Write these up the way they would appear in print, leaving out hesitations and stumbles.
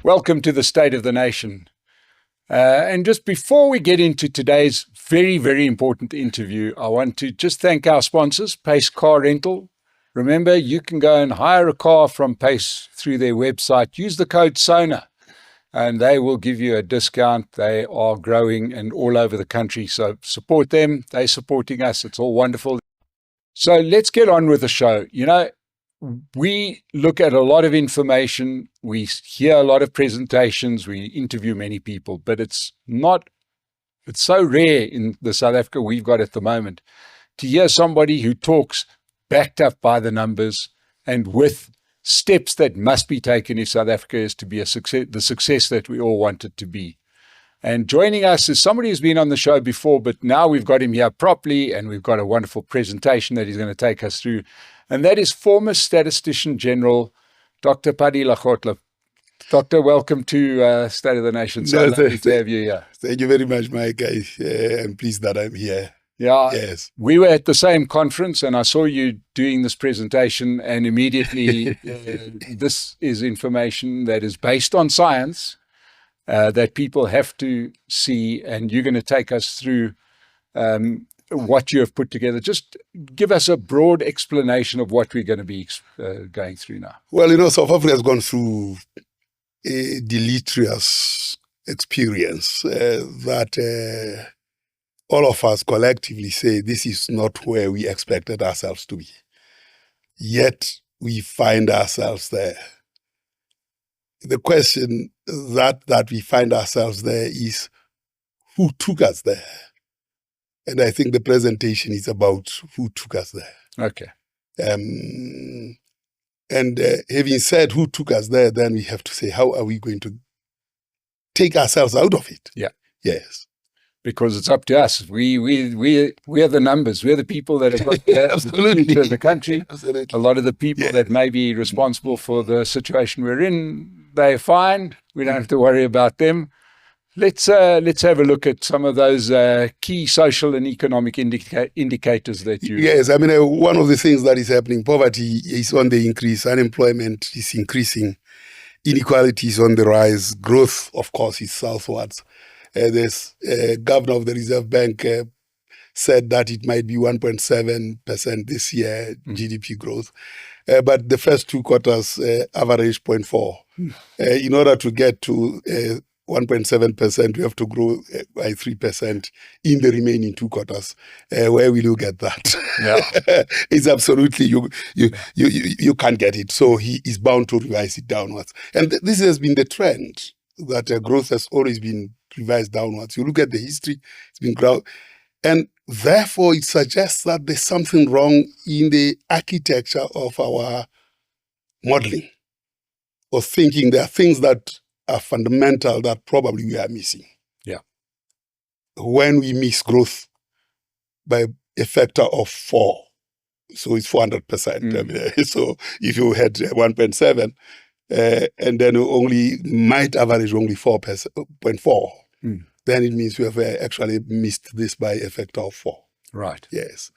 Welcome to the State of the Nation. And just before we get into today's very, very important interview, I want to just thank our sponsors, Pace Car Rental. Remember, you can go and hire a car from Pace through their website. Use the code SONA, and they will give you a discount. They are growing and all over the country, so support them. They're supporting us. It's all wonderful. So let's get on with the show. You know, we look at a lot of information, we hear a lot of presentations, we interview many people, but it's so rare in the South Africa we've got at the moment to hear somebody who talks backed up by the numbers and with steps that must be taken if South Africa is to be the success that we all want it to be. And joining us is somebody who's been on the show before, but now we've got him here properly, and we've got a wonderful presentation that he's going to take us through. And that is former Statistician-General Dr Pali Lehohla. Doctor, welcome to State of the Nation. So lovely to have you here. Thank you very much, Mike. I'm pleased that I'm here. Yeah, yes. We were at the same conference, and I saw you doing this presentation, and immediately this is information that is based on science, that people have to see, and you're going to take us through what you have put together. Just give us a broad explanation of what we're going to be going through now. Well, you know, South Africa has gone through a deleterious experience that all of us collectively say this is not where we expected ourselves to be. Yet we find ourselves there. The question that we find ourselves there is, who took us there? And I think the presentation is about who took us there. Okay. And having said who took us there, then we have to say, how are we going to take ourselves out of it? Yeah. Yes. Because it's up to us. We are the numbers. We're the people that have got Absolutely. the country. Absolutely. A lot of the people that may be responsible for the situation we're in, they're fine. We don't have to worry about them. Let's have a look at some of those key social and economic indicators that you... Yes, I mean, one of the things that is happening, poverty is on the increase, unemployment is increasing, inequality is on the rise, growth, of course, is southwards. This governor of the Reserve Bank said that it might be 1.7% this year, GDP growth. But the first two quarters average 0.4. In order to get to 1.7%, we have to grow by 3% in the remaining two quarters. Where will you get that? Yeah. It's absolutely, you can't get it. So he is bound to revise it downwards. And this has been the trend, that growth has always been revised downwards. You look at the history, it's been growth. And therefore, it suggests that there's something wrong in the architecture of our modeling or thinking. There are things that are fundamental that probably we are missing. Yeah. When we miss growth by a factor of 4, so it's 400%. I mean, so if you had 1.7, and then only might average only 4.4, then it means we have actually missed this by a factor of 4. Right. Yes.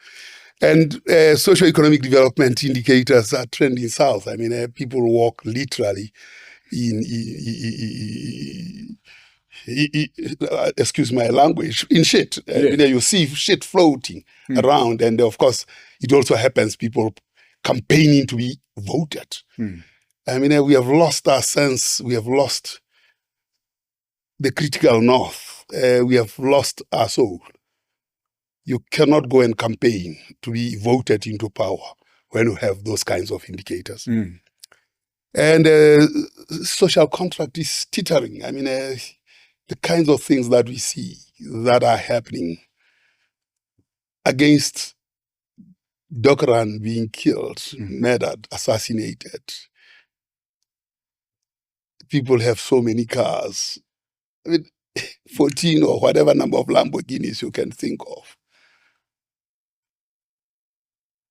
And socio-economic development indicators are trending south. I mean, people walk literally excuse my language, in shit. You see shit floating around. And of course, it also happens, people campaigning to be voted. I mean, we have lost our sense, we have lost the critical north, we have lost our soul. You cannot go and campaign to be voted into power when you have those kinds of indicators. And social contract is teetering. I mean, the kinds of things that we see that are happening against Dokran being killed, murdered, assassinated. People have so many cars. I mean, 14 or whatever number of Lamborghinis you can think of.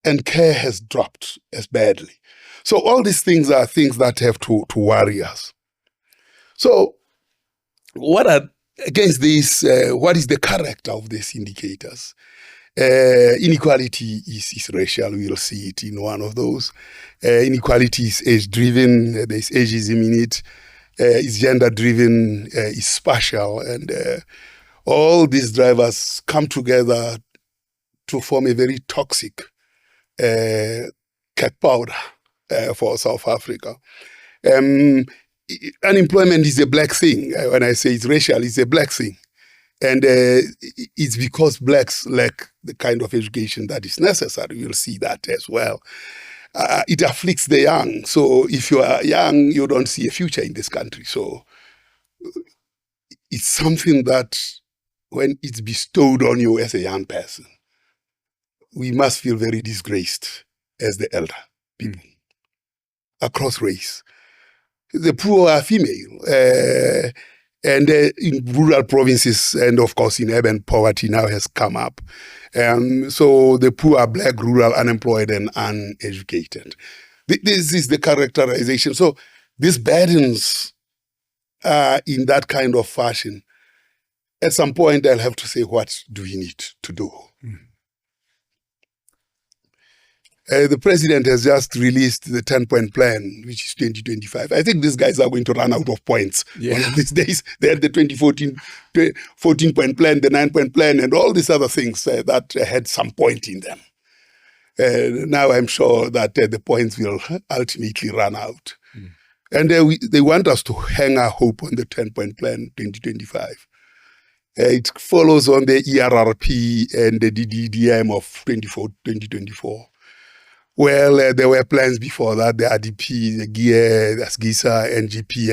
And care has dropped as badly. So all these things are things that have to worry us. So what are, against this, what is the character of these indicators? Inequality is racial. We'll see it in one of those. Inequality is age-driven. There's ageism in it. is gender-driven, is spatial, and all these drivers come together to form a very toxic cat powder for South Africa. Unemployment is a black thing. When I say it's racial, it's a black thing. And it's because blacks lack the kind of education that is necessary. You'll see that as well. It afflicts the young. So if you are young, you don't see a future in this country. So it's something that when it's bestowed on you as a young person, we must feel very disgraced as the elder people across race. The poor are female. And in rural provinces, and of course in urban poverty now has come up. So the poor are black, rural, unemployed, and uneducated. This is the characterization. So these burdens are in that kind of fashion. At some point, I'll have to say, what do we need to do? The president has just released the 10-point plan, which is 2025. I think these guys are going to run out of points. Yeah. One of these days, they had the 14-point plan, the 9-point plan, and all these other things that had some point in them. Now I'm sure that the points will ultimately run out. And they want us to hang our hope on the 10-point plan 2025. It follows on the ERRP and the DDDM of 2024. Well, there were plans before that, the RDP, the GIA, the SGISA, NGP,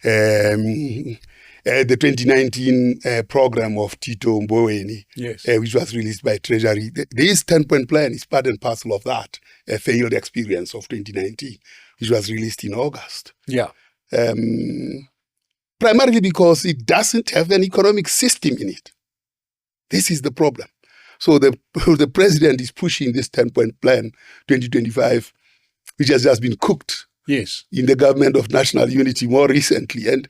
NDP, the 2019 program of Tito Mboweni, Yes. which was released by Treasury. This 10-point plan is part and parcel of that failed experience of 2019, which was released in August. Yeah. Primarily because it doesn't have an economic system in it. This is the problem. So the president is pushing this 10-point plan 2025, which has just been cooked Yes. in the government of national unity more recently. And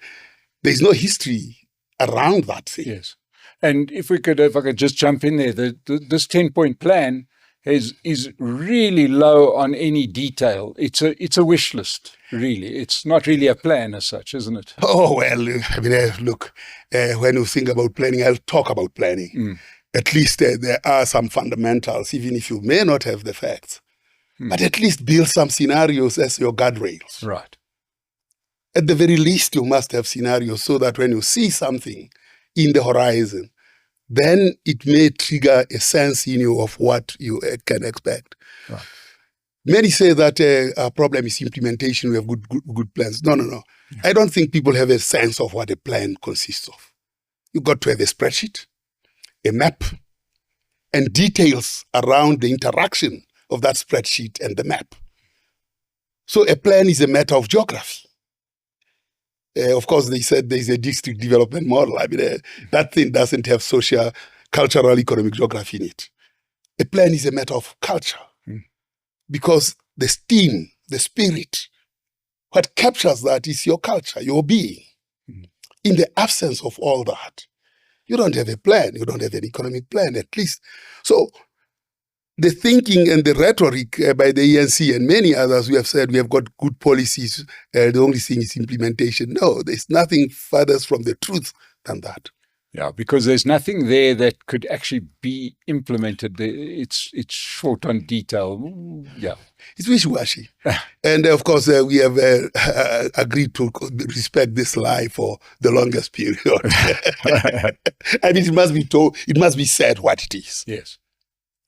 there's no history around that thing. Yes. And if I could just jump in there, this 10-point plan is really low on any detail. It's a wish list, really. It's not really a plan as such, isn't it? Oh, well, I mean, look, when you think about planning, I'll talk about planning. At least there are some fundamentals, even if you may not have the facts. But at least build some scenarios as your guardrails. Right. At the very least, you must have scenarios so that when you see something in the horizon, then it may trigger a sense in you of what you can expect. Right. Many say that our problem is implementation. We have good plans. No. I don't think people have a sense of what a plan consists of. You've got to have a spreadsheet, a map, and details around the interaction of that spreadsheet and the map. So a plan is a matter of geography. Of course, they said there's a district development model. I mean, that thing doesn't have social, cultural, economic geography in it. A plan is a matter of culture. Because the steam, the spirit, what captures that is your culture, your being. In the absence of all that, you don't have a plan. You don't have an economic plan, at least. So the thinking and the rhetoric by the ENC and many others, we have said we have got good policies. The only thing is implementation. No, there's nothing further from the truth than that. Yeah, because there's nothing there that could actually be implemented. It's short on detail. Yeah. It's wishy-washy. And of course, we have agreed to respect this lie for the longest period. I mean, it must be told, it must be said what it is. Yes.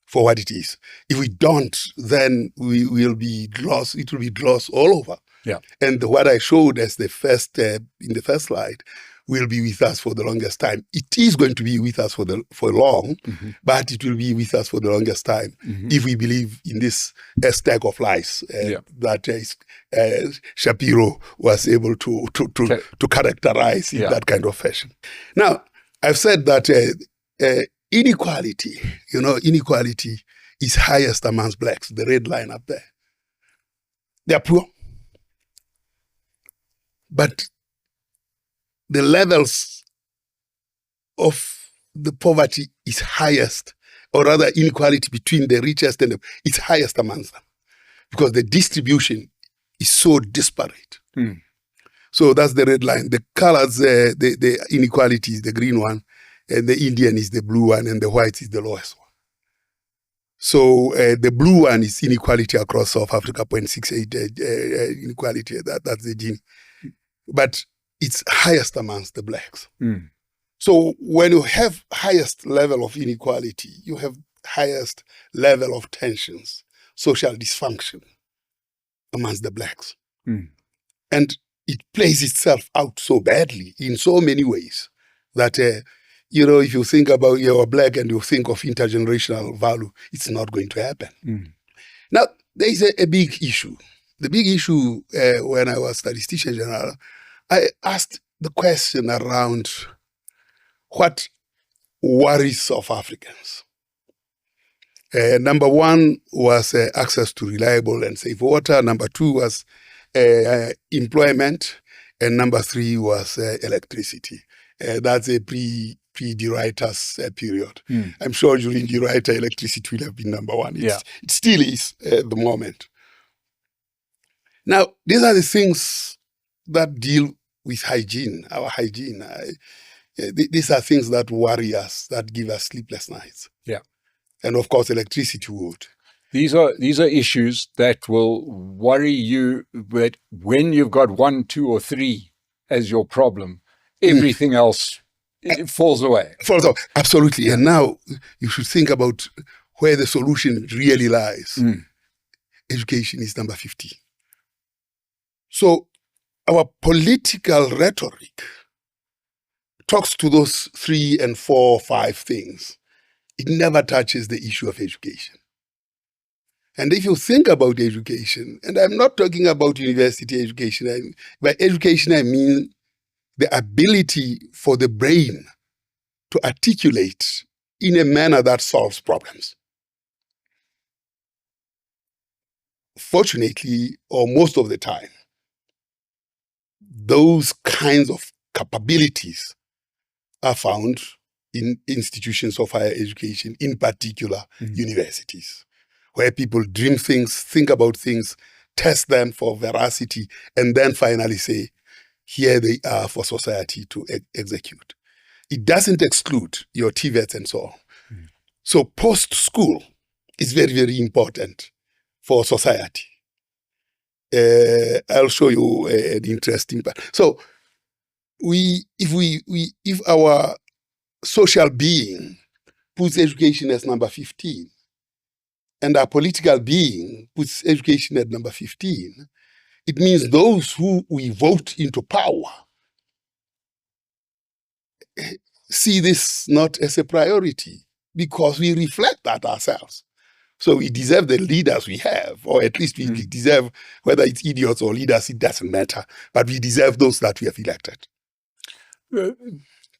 For what it is. If we don't, then we will be lost. It will be lost all over. Yeah. And what I showed as the first in the first slide will be with us for the longest time. It is going to be with us for long, but it will be with us for the longest time if we believe in this stack of lies that Shapiro was able to characterize in that kind of fashion. Now, I've said that inequality, inequality is highest amongst blacks, the red line up there. They are poor. But the levels of the poverty is highest, or rather inequality between the richest and it's highest amongst them, because the distribution is so disparate. So that's the red line. The colors, the inequality is the green one, and the Indian is the blue one, and the white is the lowest one. So the blue one is inequality across South Africa, 0.68 inequality. That's the Gini. But it's highest amongst the blacks. Mm. So when you have highest level of inequality, you have highest level of tensions, social dysfunction amongst the blacks. Mm. And it plays itself out so badly in so many ways that, if you think about you're black and you think of intergenerational value, it's not going to happen. Mm. Now, there is a big issue. The big issue when I was Statistician-General, I asked the question around what worries South Africans. Number one was access to reliable and safe water. Number two was employment. And number three was electricity. That's a pre-de Ruyter's period. Mm. I'm sure during de Ruyter, electricity will have been number one. It still is at the moment. Now, these are the things that deal with hygiene, our hygiene. These are things that worry us, that give us sleepless nights. Yeah. And of course, electricity would. These are issues that will worry you, but when you've got 1, 2, or 3 as your problem, everything else it falls away. Falls off, absolutely. Yeah. And now you should think about where the solution really lies. Mm. Education is number 50. So our political rhetoric talks to those 3 and 4, 5 things. It never touches the issue of education. And if you think about education, and I'm not talking about university education, by education I mean the ability for the brain to articulate in a manner that solves problems. Fortunately, or most of the time, those kinds of capabilities are found in institutions of higher education, in particular universities, where people dream things, think about things, test them for veracity, and then finally say, here they are for society to execute. It doesn't exclude your TVETs and so on. Mm. So post-school is very, very important for society. I'll show you an interesting part. So if our social being puts education as number 15, and our political being puts education at number 15, it means those who we vote into power see this not as a priority because we reflect that ourselves. So we deserve the leaders we have, or at least we deserve, whether it's idiots or leaders, it doesn't matter, but we deserve those that we have elected.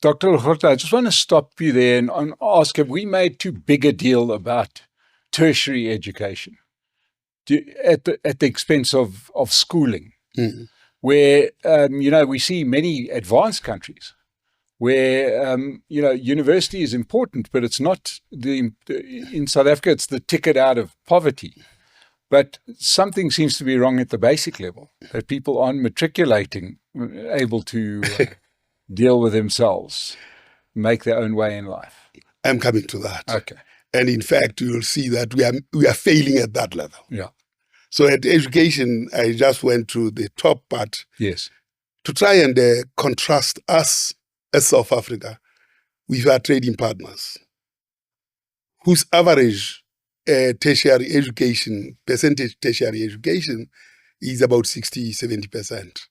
Dr. Lehohla, I just want to stop you there and ask, have we made too big a deal about tertiary education at the expense of schooling? Mm-hmm. Where, we see many advanced countries where, university is important, but it's not in South Africa, it's the ticket out of poverty. But something seems to be wrong at the basic level, that people aren't matriculating, able to deal with themselves, make their own way in life. I'm coming to that. Okay. And in fact, you will see that we are failing at that level. Yeah. So at education, I just went to the top part. Yes. To try and contrast us as South Africa with our trading partners, whose average tertiary education, percentage tertiary education is about 60-70%.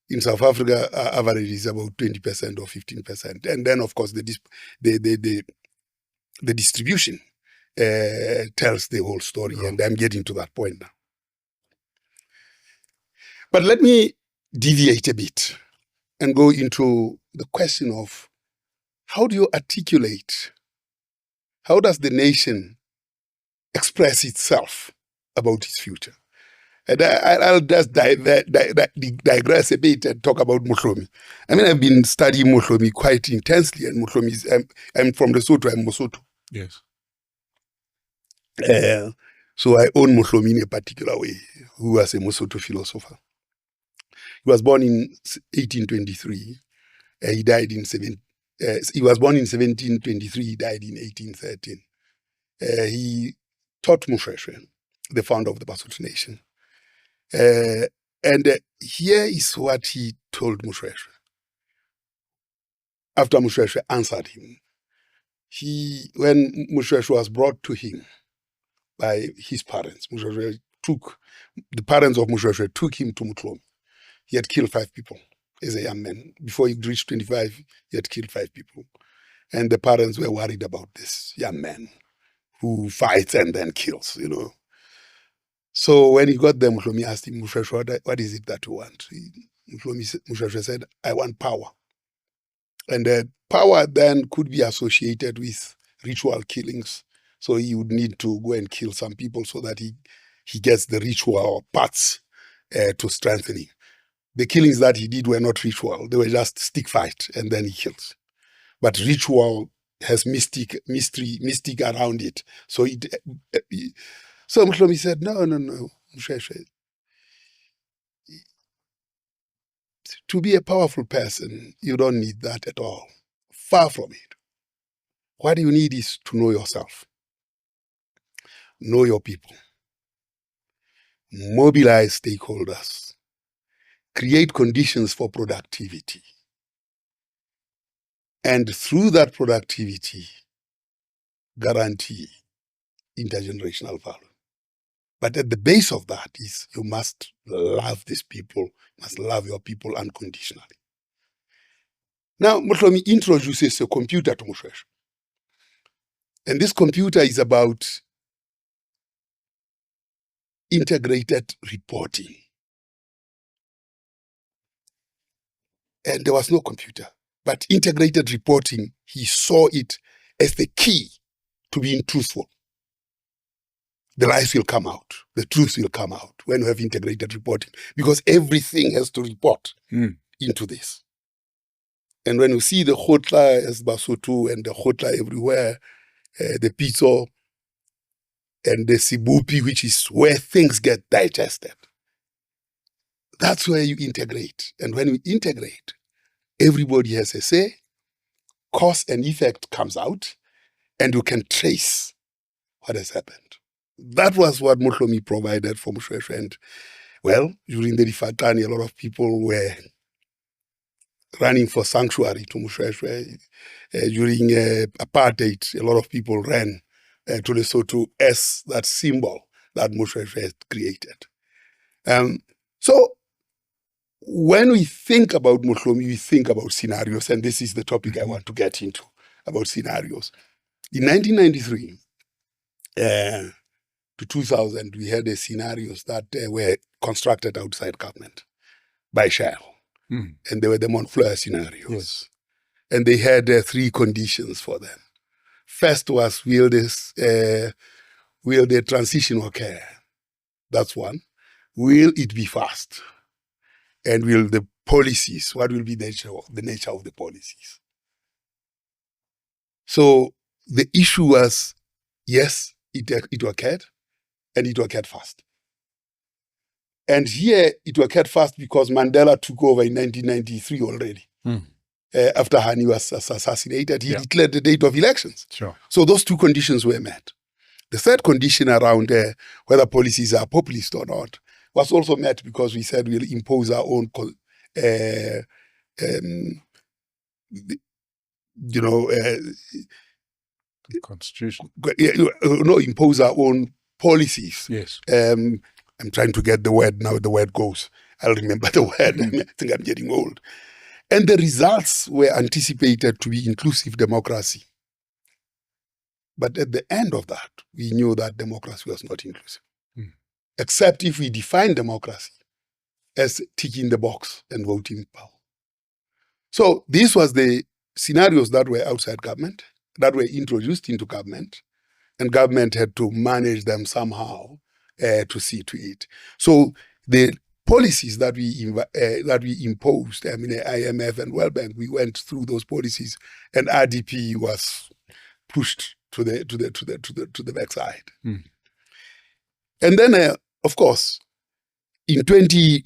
In South Africa, our average is about 20% or 15%. And then, of course, the distribution tells the whole story. And I'm getting to that point now. But let me deviate a bit and go into the question of how do you articulate, how does the nation express itself about its future? And I'll just digress a bit and talk about Moshoeshoe. I mean, I've been studying Moshoeshoe quite intensely, and Moshoeshoe is, I'm from Lesotho, I'm Mosotho. Yes. So I own Moshoeshoe in a particular way, who was a Mosotho philosopher. He was born in 1823. He died in he was born in 1723. He died in 1813. He taught Moshoeshoe, the founder of the Basotho nation. And here is what he told Moshoeshoe. After Moshoeshoe answered him, when Moshoeshoe was brought to him by his parents, the parents of Moshoeshoe took him to Mutlomi. He had killed 5 people as a young man. Before he reached 25, he had killed 5 people. And the parents were worried about this young man who fights and then kills, So when he got there, Mutlomi asked him, Moshoeshoe, what is it that you want? Moshoeshoe said, I want power. And power then could be associated with ritual killings. So he would need to go and kill some people so that he gets the ritual parts to strengthen him. The killings that he did were not ritual. They were just stick fight, and then he kills. But ritual has mystic around it. So Mutlomi said, no, Moshoeshoe. To be a powerful person, you don't need that at all. Far from it. What you need is to know yourself, know your people, mobilize stakeholders, create conditions for productivity, and through that productivity, guarantee intergenerational value. But at the base of that is you must love these people, you must love your people unconditionally. Now, Mutlomi introduces a computer to Moshoeshoe. And this computer is about integrated reporting. And there was no computer. But integrated reporting, he saw it as the key to being truthful. The lies will come out. The truth will come out when you have integrated reporting, because everything has to report into this. And when you see the Khotla as Basotho and the Khotla everywhere, the Pitso and the Sibupi, which is where things get digested, that's where you integrate. And when you integrate, everybody has a say, cause and effect comes out, and you can trace what has happened. That was what Mutlomi provided for Moshoeshoe. And, well, during the Rifatani, a lot of people were running for sanctuary to Moshoeshoe. During apartheid, a lot of people ran to Lesotho as that symbol that Moshoeshoe had created. So when we think about Mutlomi, we think about scenarios, and this is the topic I want to get into, about scenarios. In 1993 to 2000, we had scenarios that were constructed outside government by Shell. And they were the Montfleur scenarios. Yes. And they had 3 conditions for them. First was, will the transition occur? That's one. Will it be fast? And will the policies, what will be the nature of the policies? So the issue was, yes, it occurred, and it occurred fast. And here it occurred fast because Mandela took over in 1993 already. After Hani was assassinated, he declared the date of elections. Sure. So those 2 conditions were met. The third condition around whether policies are populist or not was also met because we said we'll impose our own, Constitution. Impose our own policies. Yes. I'm trying to get the word now. The word goes. I'll remember the word. I think I'm getting old. And the results were anticipated to be inclusive democracy. But at the end of that, we knew that democracy was not inclusive. Except if we define democracy as ticking the box and voting power. So this was the scenarios that were outside government, that were introduced into government, and government had to manage them somehow to see to it. So the policies that we imposed, I mean, IMF and World Bank, we went through those policies, and RDP was pushed to the backside. And then, of course, in 20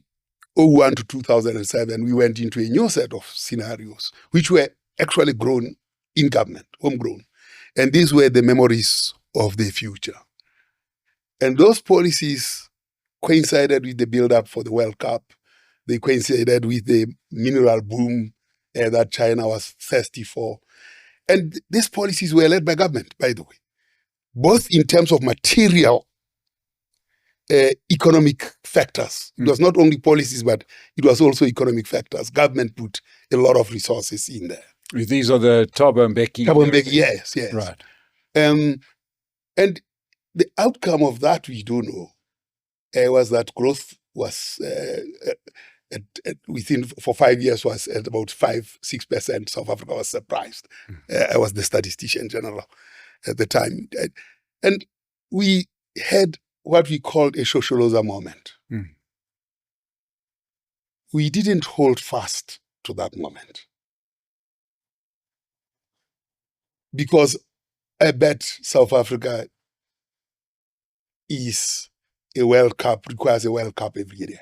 2001 to 2007, we went into a new set of scenarios, which were actually grown in government, homegrown. And these were the memories of the future. And those policies coincided with the build-up for the World Cup. They coincided with the mineral boom that China was thirsty for. And these policies were led by government, by the way, both in terms of material economic factors. It was not only policies, but it was also economic factors. Government put a lot of resources in there. These are the Thabo Mbeki. Yes. Right. And the outcome of that, we don't know, was that growth was within, for 5 years, was at about 5-6%. South Africa was surprised. I was the Statistician-General at the time. And we had what we called a Moshoeshoe moment. We didn't hold fast to that moment. Because I bet South Africa requires a World Cup every year.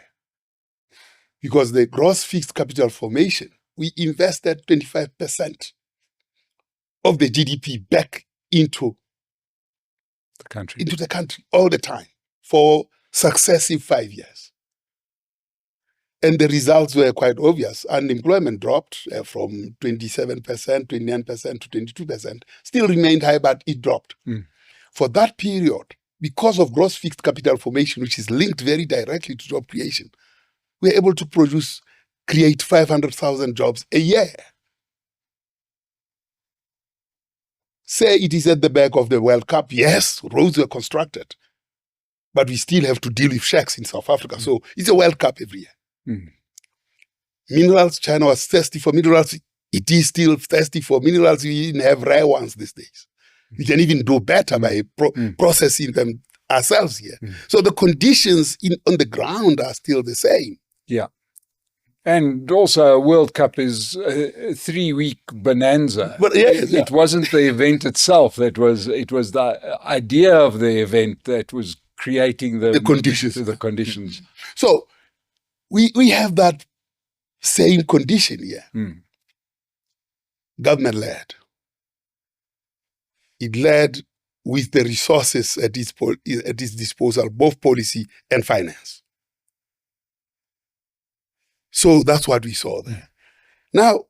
Because the gross fixed capital formation, we invested 25% of the GDP back into the country all the time for successive 5 years. And the results were quite obvious. Unemployment dropped from 27%, 29% to 22%. Still remained high, but it dropped. For that period, because of gross fixed capital formation, which is linked very directly to job creation, we were able to create 500,000 jobs a year. Say it is at the back of the World Cup. Yes, roads were constructed. But we still have to deal with shacks in South Africa. So it's a World Cup every year. Minerals, China was thirsty for minerals. It is still thirsty for minerals. We even have rare ones these days. We can even do better by processing them ourselves here. So the conditions on the ground are still the same. Yeah. And also, a World Cup is a 3-week bonanza. But it wasn't the event itself. It was the idea of the event that was creating the conditions. So we have that same condition here. Government-led. It led with the resources at its disposal, both policy and finance. So that's what we saw there. Now,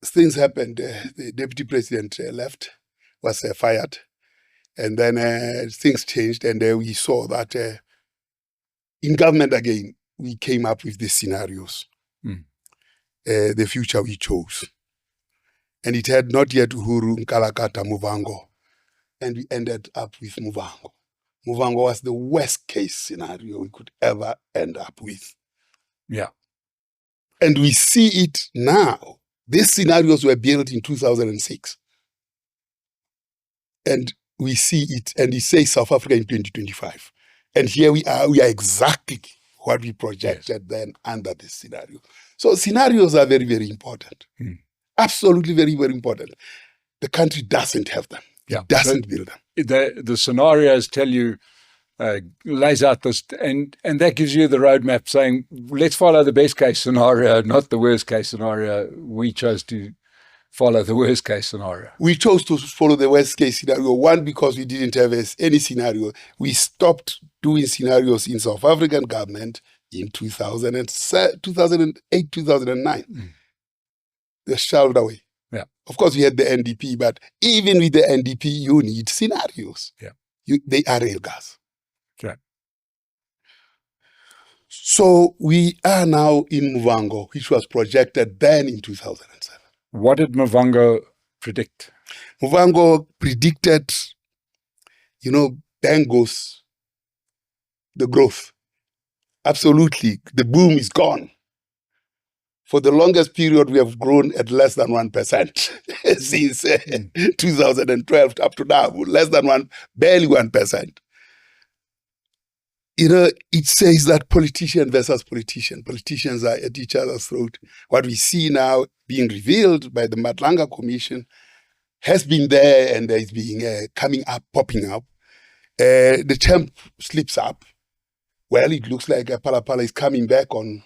things happened. The deputy president left, was fired. And then things changed, and we saw that in government again, we came up with these scenarios, the future we chose. And it had not yet Uhuru, Nkalakata, Muvhango. And we ended up with Muvhango. Muvhango was the worst case scenario we could ever end up with. Yeah. And we see it now. These scenarios were built in 2006. And we see it, and it says South Africa in 2025. And here we are exactly what we projected then under this scenario. So scenarios are very, very important. Absolutely very, very important. The country doesn't have them. It doesn't build them. The scenarios tell you, lays out this, and that gives you the roadmap saying, let's follow the best case scenario, not the worst case scenario. We chose to follow the worst case scenario. We chose to follow the worst case scenario. One, because we didn't have any scenario. We stopped doing scenarios in South African government in 2008, 2009. They shelved away. Yeah. Of course, we had the NDP, but even with the NDP, you need scenarios. Yeah. They are real gas. Right. So we are now in Muvhango, which was projected then in 2007. What did Muvhango predict? Muvhango predicted, bang goes the growth. Absolutely. The boom is gone. For the longest period, we have grown at less than 1% since 2012 up to now, barely 1%. It says that politician versus politician. Politicians are at each other's throat. What we see now being revealed by the Matlanga Commission has been there and is being popping up. The temp slips up. well, it looks like Pala Pala is coming back on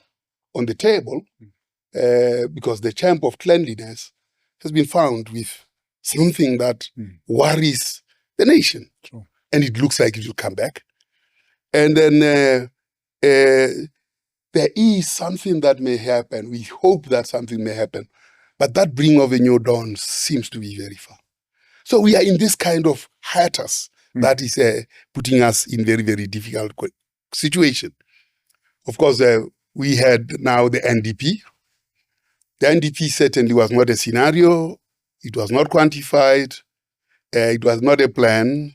the table because the champ of cleanliness has been found with something that worries the nation. Sure. And it looks like it will come back. And then there is something that may happen. We hope that something may happen. But that bring of a new dawn seems to be very far. So we are in this kind of hiatus that is putting us in very, very difficult situation. Of course, we had now the NDP. The NDP certainly was not a scenario. It was not quantified. It was not a plan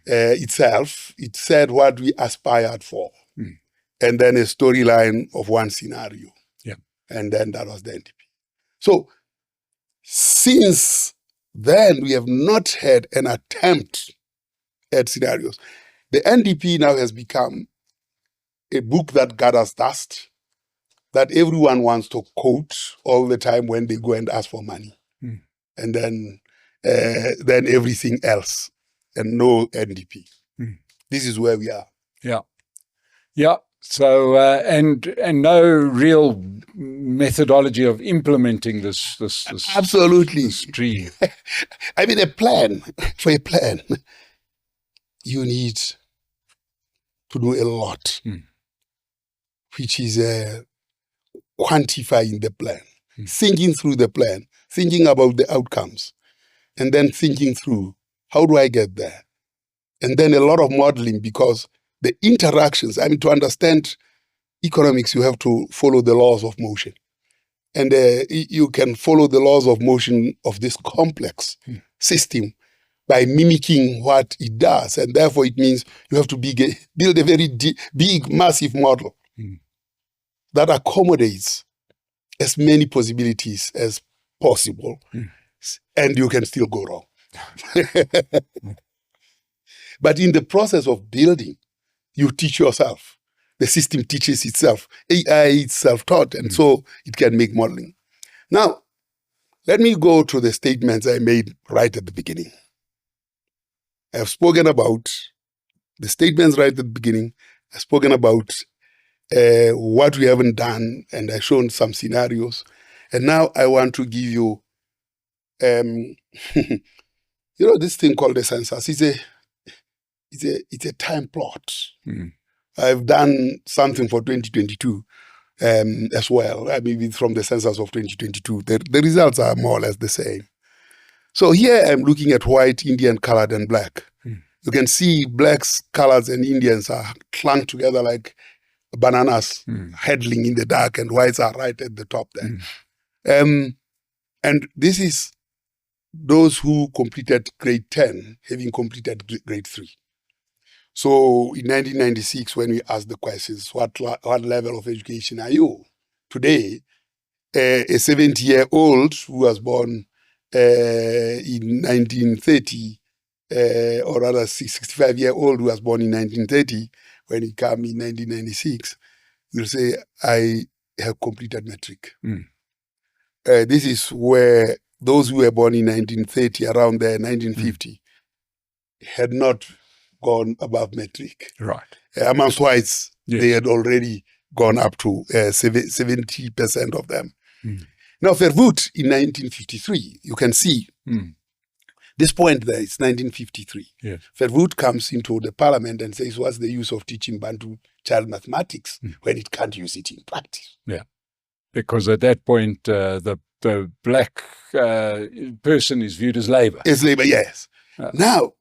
itself. It said what we aspired for. And then a storyline of one scenario. Yeah. And then that was the NDP. So since then, we have not had an attempt at scenarios. The NDP now has become a book that gathers dust, that everyone wants to quote all the time when they go and ask for money. And then everything else, and no NDP. This is where we are. Yeah. Yeah. So and no real methodology of implementing this absolutely this dream. I mean, for a plan, you need to do a lot, which is quantifying the plan, thinking through the plan, thinking about the outcomes, and then thinking through how do I get there, and then a lot of modeling because the interactions, I mean, to understand economics, you have to follow the laws of motion. And you can follow the laws of motion of this complex system by mimicking what it does. And therefore, it means you have to build a very big, massive model that accommodates as many possibilities as possible. And you can still go wrong. But in the process of building, you teach yourself. The system teaches itself. AI is self-taught, and so it can make modeling. Now, let me go to the statements I made right at the beginning. I have spoken about the statements right at the beginning. I've spoken about what we haven't done, and I've shown some scenarios. And now I want to give you, this thing called the census. It's a time plot. I've done something for 2022 as well. I mean, from the census of 2022, the results are more or less the same. So here I'm looking at white, Indian, colored, and black. You can see blacks, coloreds, and Indians are clunked together like bananas, huddling in the dark, and whites are right at the top there. And this is those who completed grade 10, having completed grade 3. So in 1996, when we asked the questions, what level of education are you? Today, a 70-year-old who was born in 1930, or rather 65-year-old who was born in 1930, when he came in 1996, will say, I have completed matric. This is where those who were born in 1930, around there, 1950, had not gone above metric. Right. Amongst whites, they had already gone up to 70% of them. Now, Verwoerd in 1953, you can see this point there, it's 1953. Yes. Verwoerd comes into the parliament and says, what's the use of teaching Bantu child mathematics when it can't use it in practice? Yeah. Because at that point, the black person is viewed as labor. As labor, yes. Now,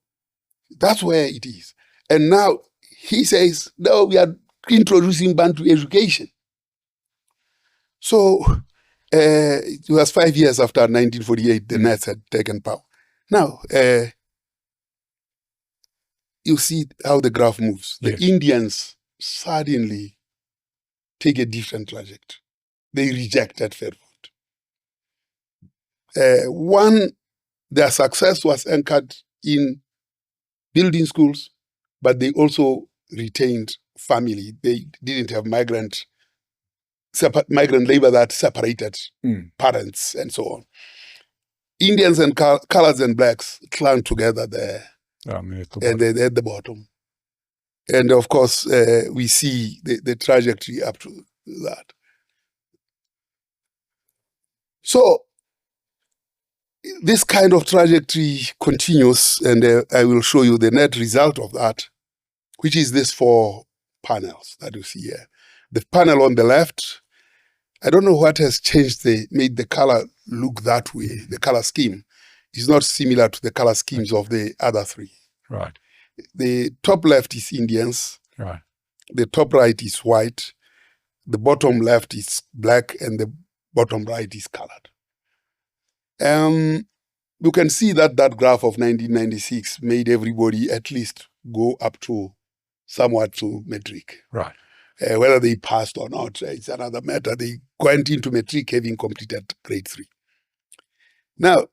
that's where it is. And now he says, no, we are introducing Bantu education. So it was 5 years after 1948, the Nats had taken power. Now, you see how the graph moves. The Indians suddenly take a different trajectory. They reject that Verwoerd. Their success was anchored in building schools, but they also retained family. They didn't have migrant labor that separated parents and so on. Indians and coloreds and blacks clung together there, and they're at the bottom. And of course, we see the trajectory up to that. So this kind of trajectory continues, and I will show you the net result of that, which is these 4 panels that you see here. The panel on the left, I don't know what has changed, made the color look that way. The color scheme is not similar to the color schemes of the other 3. Right. The top left is Indians. Right. The top right is white. The bottom left is black, and the bottom right is colored. You can see that graph of 1996 made everybody at least go up to somewhat to metric. Right. Whether they passed or not, it's another matter. They went into metric having completed grade 3. Now,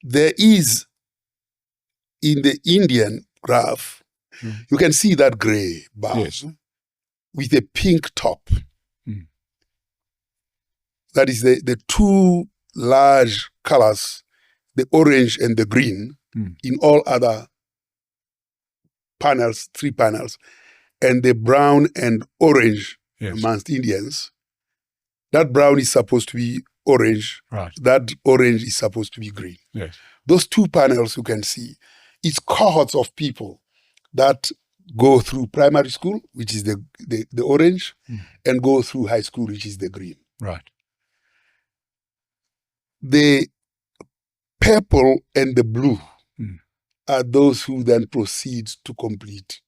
there is, in the Indian graph, you can see that gray bar, yes, with a pink top. That is the 2 large colors, the orange and the green, in all other panels, 3 panels, and the brown and orange amongst Indians. That brown is supposed to be orange. Right. That orange is supposed to be green. Yes. Those 2 panels you can see, it's cohorts of people that go through primary school, which is the orange, and go through high school, which is the green. Right. The purple and the blue are those who then proceed to complete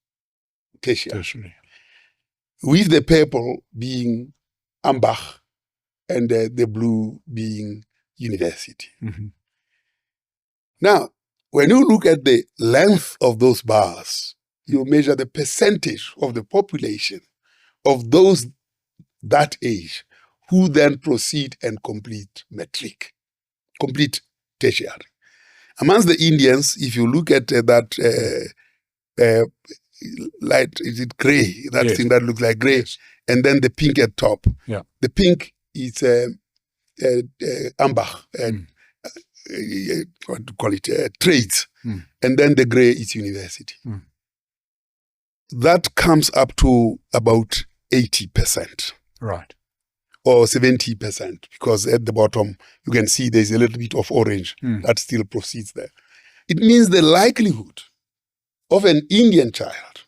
tertiary. With the purple being Ambach and the blue being university. Now, when you look at the length of those bars, you measure the percentage of the population of those that age who then proceed and complete metric, complete tertiary. Amongst the Indians, if you look at that light, is it gray? That thing that looks like gray, and then the pink at top. Yeah. The pink is Ambach, what to call it, trades, and then the gray is university. That comes up to about 80%. Right. Or 70%, because at the bottom, you can see there's a little bit of orange that still proceeds there. It means the likelihood of an Indian child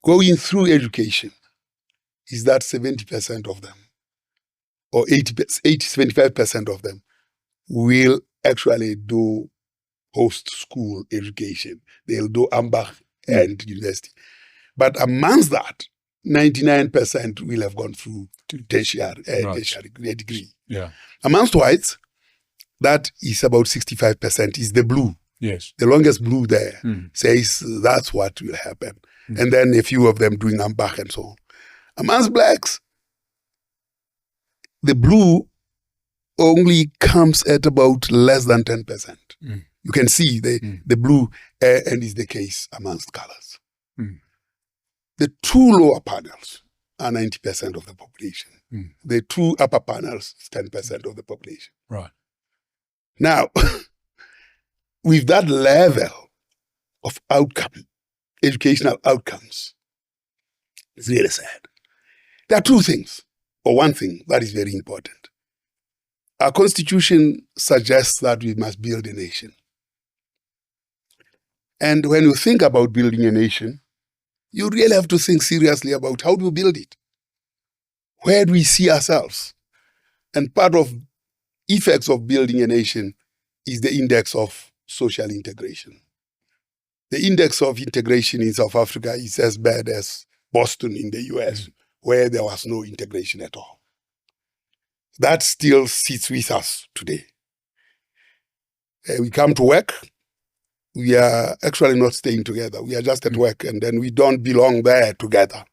going through education is that 70% of them, or 75% of them, will actually do post-school education. They'll do Ambach and university. But amongst that, 99% will have gone through tertiary degree. Yeah. Amongst whites, that is about 65% is the blue. Yes. The longest blue there says that's what will happen. And then a few of them doing Ambach and so on. Amongst blacks, the blue only comes at about less than 10%. You can see the blue, and is the case amongst colors. The 2 lower panels are 90% of the population. The 2 upper panels is 10% of the population. Right. Now, with that level of outcome, educational outcomes, it's really sad. There are 2 things, or one thing that is very important. Our constitution suggests that we must build a nation. And when you think about building a nation, you really have to think seriously about how do we build it? Where do we see ourselves? And part of effects of building a nation is the index of social integration. The index of integration in South Africa is as bad as Boston in the US, where there was no integration at all. That still sits with us today. We come to work, we are actually not staying together. We are just at work, and then we don't belong there together.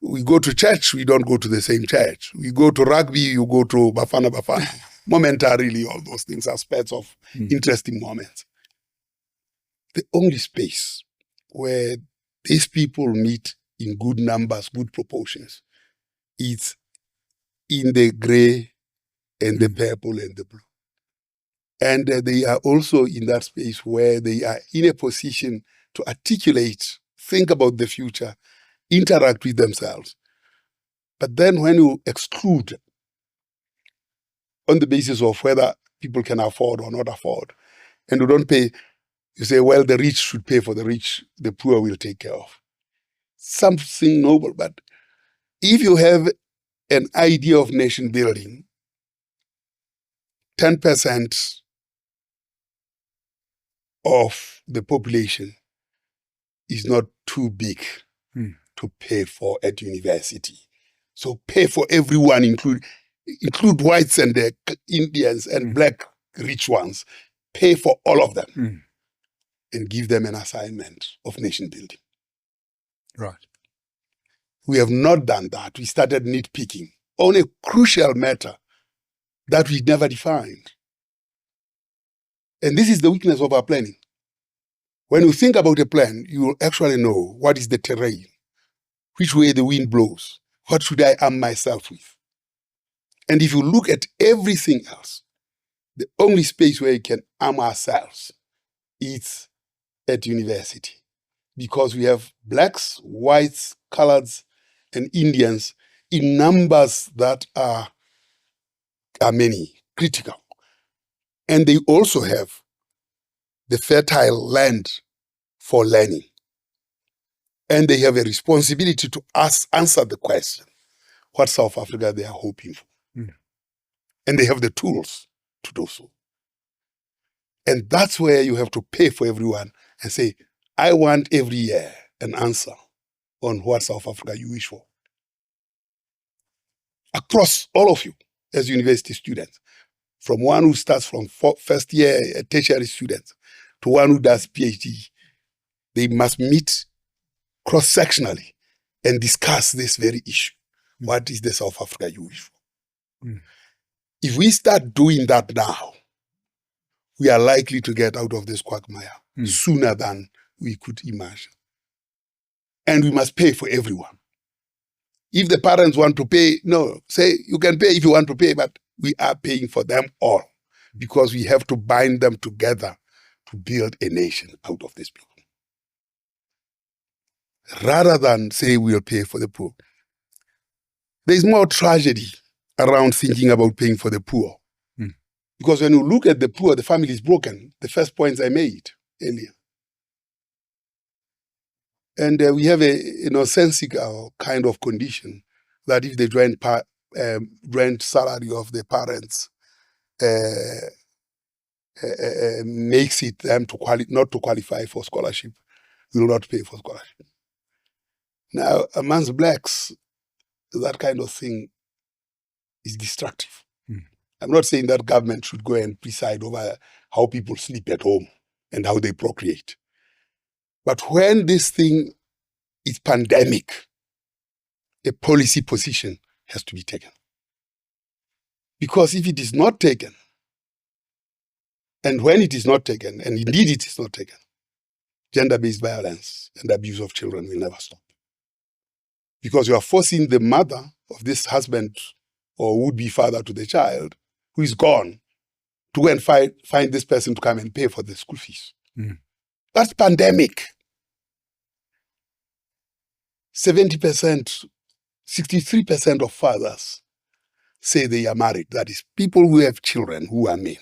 We go to church, we don't go to the same church. We go to rugby, you go to Bafana Bafana. Momentarily, all those things are spurts of interesting moments. The only space where these people meet in good numbers, good proportions, is in the gray and the purple and the blue. And they are also in that space where they are in a position to articulate, think about the future, interact with themselves. But then when you exclude on the basis of whether people can afford or not afford, and you don't pay, you say, well, the rich should pay for the rich, the poor will take care of. Something noble, but if you have an idea of nation building, 10% of the population is not too big to pay for at university. So pay for everyone, include whites and the Indians and black rich ones. Pay for all of them and give them an assignment of nation building. Right. We have not done that. We started nitpicking on a crucial matter that we never defined. And this is the weakness of our planning. When you think about a plan, you will actually know what is the terrain, which way the wind blows, what should I arm myself with. And if you look at everything else, the only space where you can arm ourselves is at university. Because we have blacks, whites, coloreds, and Indians in numbers that are many, critical. And they also have the fertile land for learning. And they have a responsibility to answer the question, what South Africa they are hoping for. And they have the tools to do so. And that's where you have to pay for everyone and say, I want every year an answer on what South Africa you wish for. Across all of you as university students, from one who starts from first year, a tertiary student, to one who does PhD, they must meet cross-sectionally and discuss this very issue. What is the South Africa you wish for? If we start doing that now, we are likely to get out of this quagmire sooner than we could imagine. And we must pay for everyone. If the parents want to pay, no, say you can pay if you want to pay, but we are paying for them all because we have to bind them together to build a nation out of this people. Rather than say we'll pay for the poor. There's more tragedy around thinking about paying for the poor. Because when you look at the poor, the family is broken. The first points I made earlier. And we have a nonsensical kind of condition that if the joint salary of the parents makes it them not to qualify for scholarship, will not pay for scholarship. Now, amongst blacks, that kind of thing is destructive. I'm not saying that government should go and preside over how people sleep at home and how they procreate. But when this thing is pandemic, a policy position has to be taken. Because if it is not taken, and when it is not taken, and indeed it is not taken, gender-based violence and abuse of children will never stop. Because you are forcing the mother of this husband or would-be father to the child who is gone to go and find this person to come and pay for the school fees. That's pandemic. 70%, 63% of fathers say they are married. That is, people who have children who are men.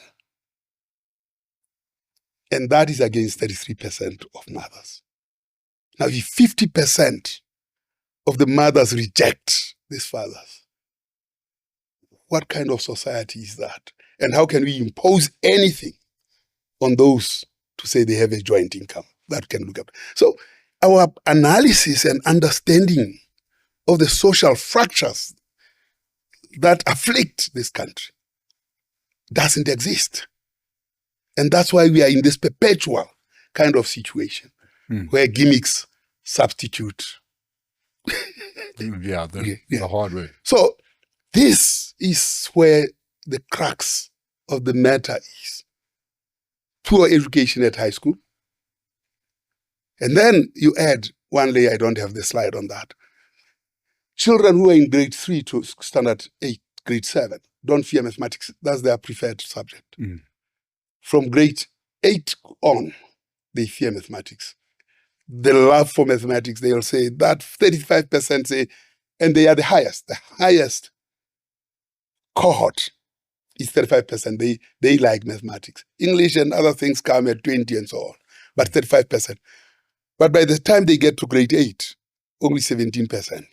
And that is against 33% of mothers. Now, if 50% of the mothers reject these fathers, what kind of society is that? And how can we impose anything on those to say they have a joint income that can look up? So our analysis and understanding of the social fractures that afflict this country doesn't exist. And that's why we are in this perpetual kind of situation where gimmicks substitute. The hard way. So this is where the crux of the matter is. Poor education at high school. And then you add one layer, I don't have the slide on that. Children who are in grade 3 to standard 8, grade 7, don't fear mathematics. That's their preferred subject. From grade 8 on, they fear mathematics. the love for mathematics, they'll say that 35% say, and they are the highest cohort is 35%. They like mathematics. English and other things come at 20 and so on, but 35%. But by the time they get to grade 8, only 17%.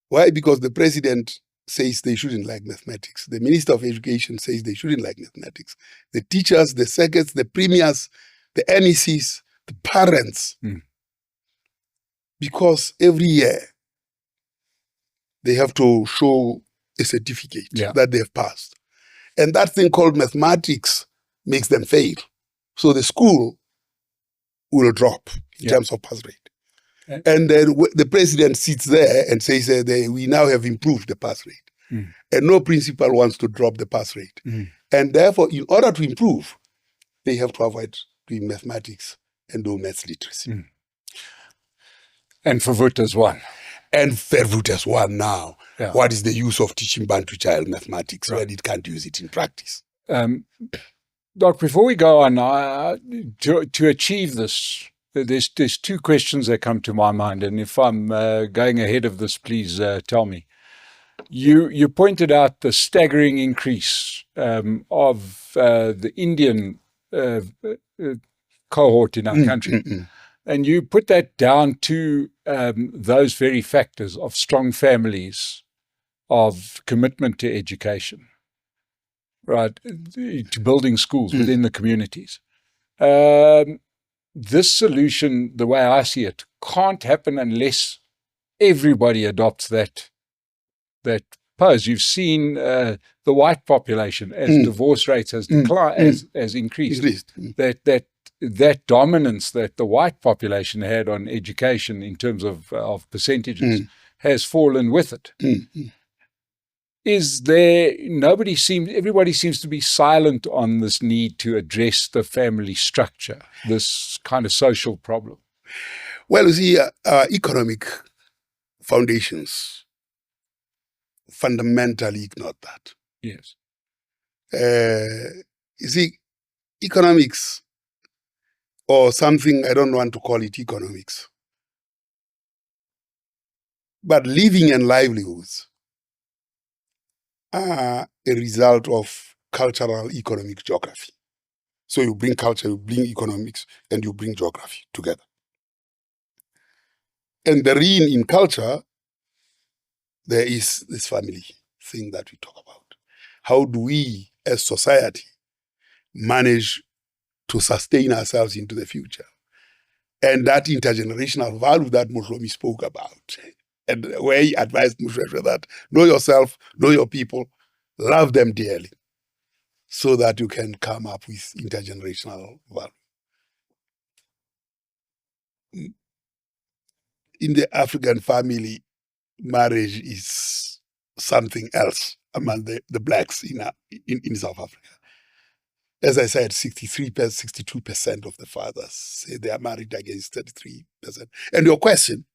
Why? Because the president says they shouldn't like mathematics. The Minister of Education says they shouldn't like mathematics. The teachers, the circuits, the premiers, the NECs, the parents. Because every year they have to show a certificate that they have passed. And that thing called mathematics makes them fail. So the school will drop in terms of pass rate. And then the president sits there and says we now have improved the pass rate. And no principal wants to drop the pass rate. And therefore, in order to improve, they have to avoid doing mathematics and do maths literacy. And Verwoerd has won. And Verwoerd has won now. What is the use of teaching Bantu child mathematics when it can't use it in practice? Doc, before we go on, to achieve this, there's two questions that come to my mind, and if I'm going ahead of this, please tell me. You pointed out the staggering increase of the Indian cohort in our country, and you put that down to those very factors of strong families, of commitment to education, right, to building schools within the communities. This solution, the way I see it, can't happen unless everybody adopts that pose. You've seen the white population, as divorce rates has declined, has increased. That dominance that the white population had on education in terms of percentages has fallen with it. Is there, everybody seems to be silent on this need to address the family structure, this kind of social problem? Well, you see, economic foundations fundamentally ignore that. Yes. You see, economics, or something, I don't want to call it economics, but living and livelihoods are a result of cultural economic geography. So you bring culture, you bring economics, and you bring geography together. And therein, in culture, there is this family thing that we talk about. How do we, as society, manage to sustain ourselves into the future? And that intergenerational value that Moshoeshoe spoke about, and where he advised Moshoeshoe that know yourself, know your people, love them dearly, so that you can come up with intergenerational value. In the African family, marriage is something else among the blacks in South Africa. As I said, 62% of the fathers say they are married against 33%. And your question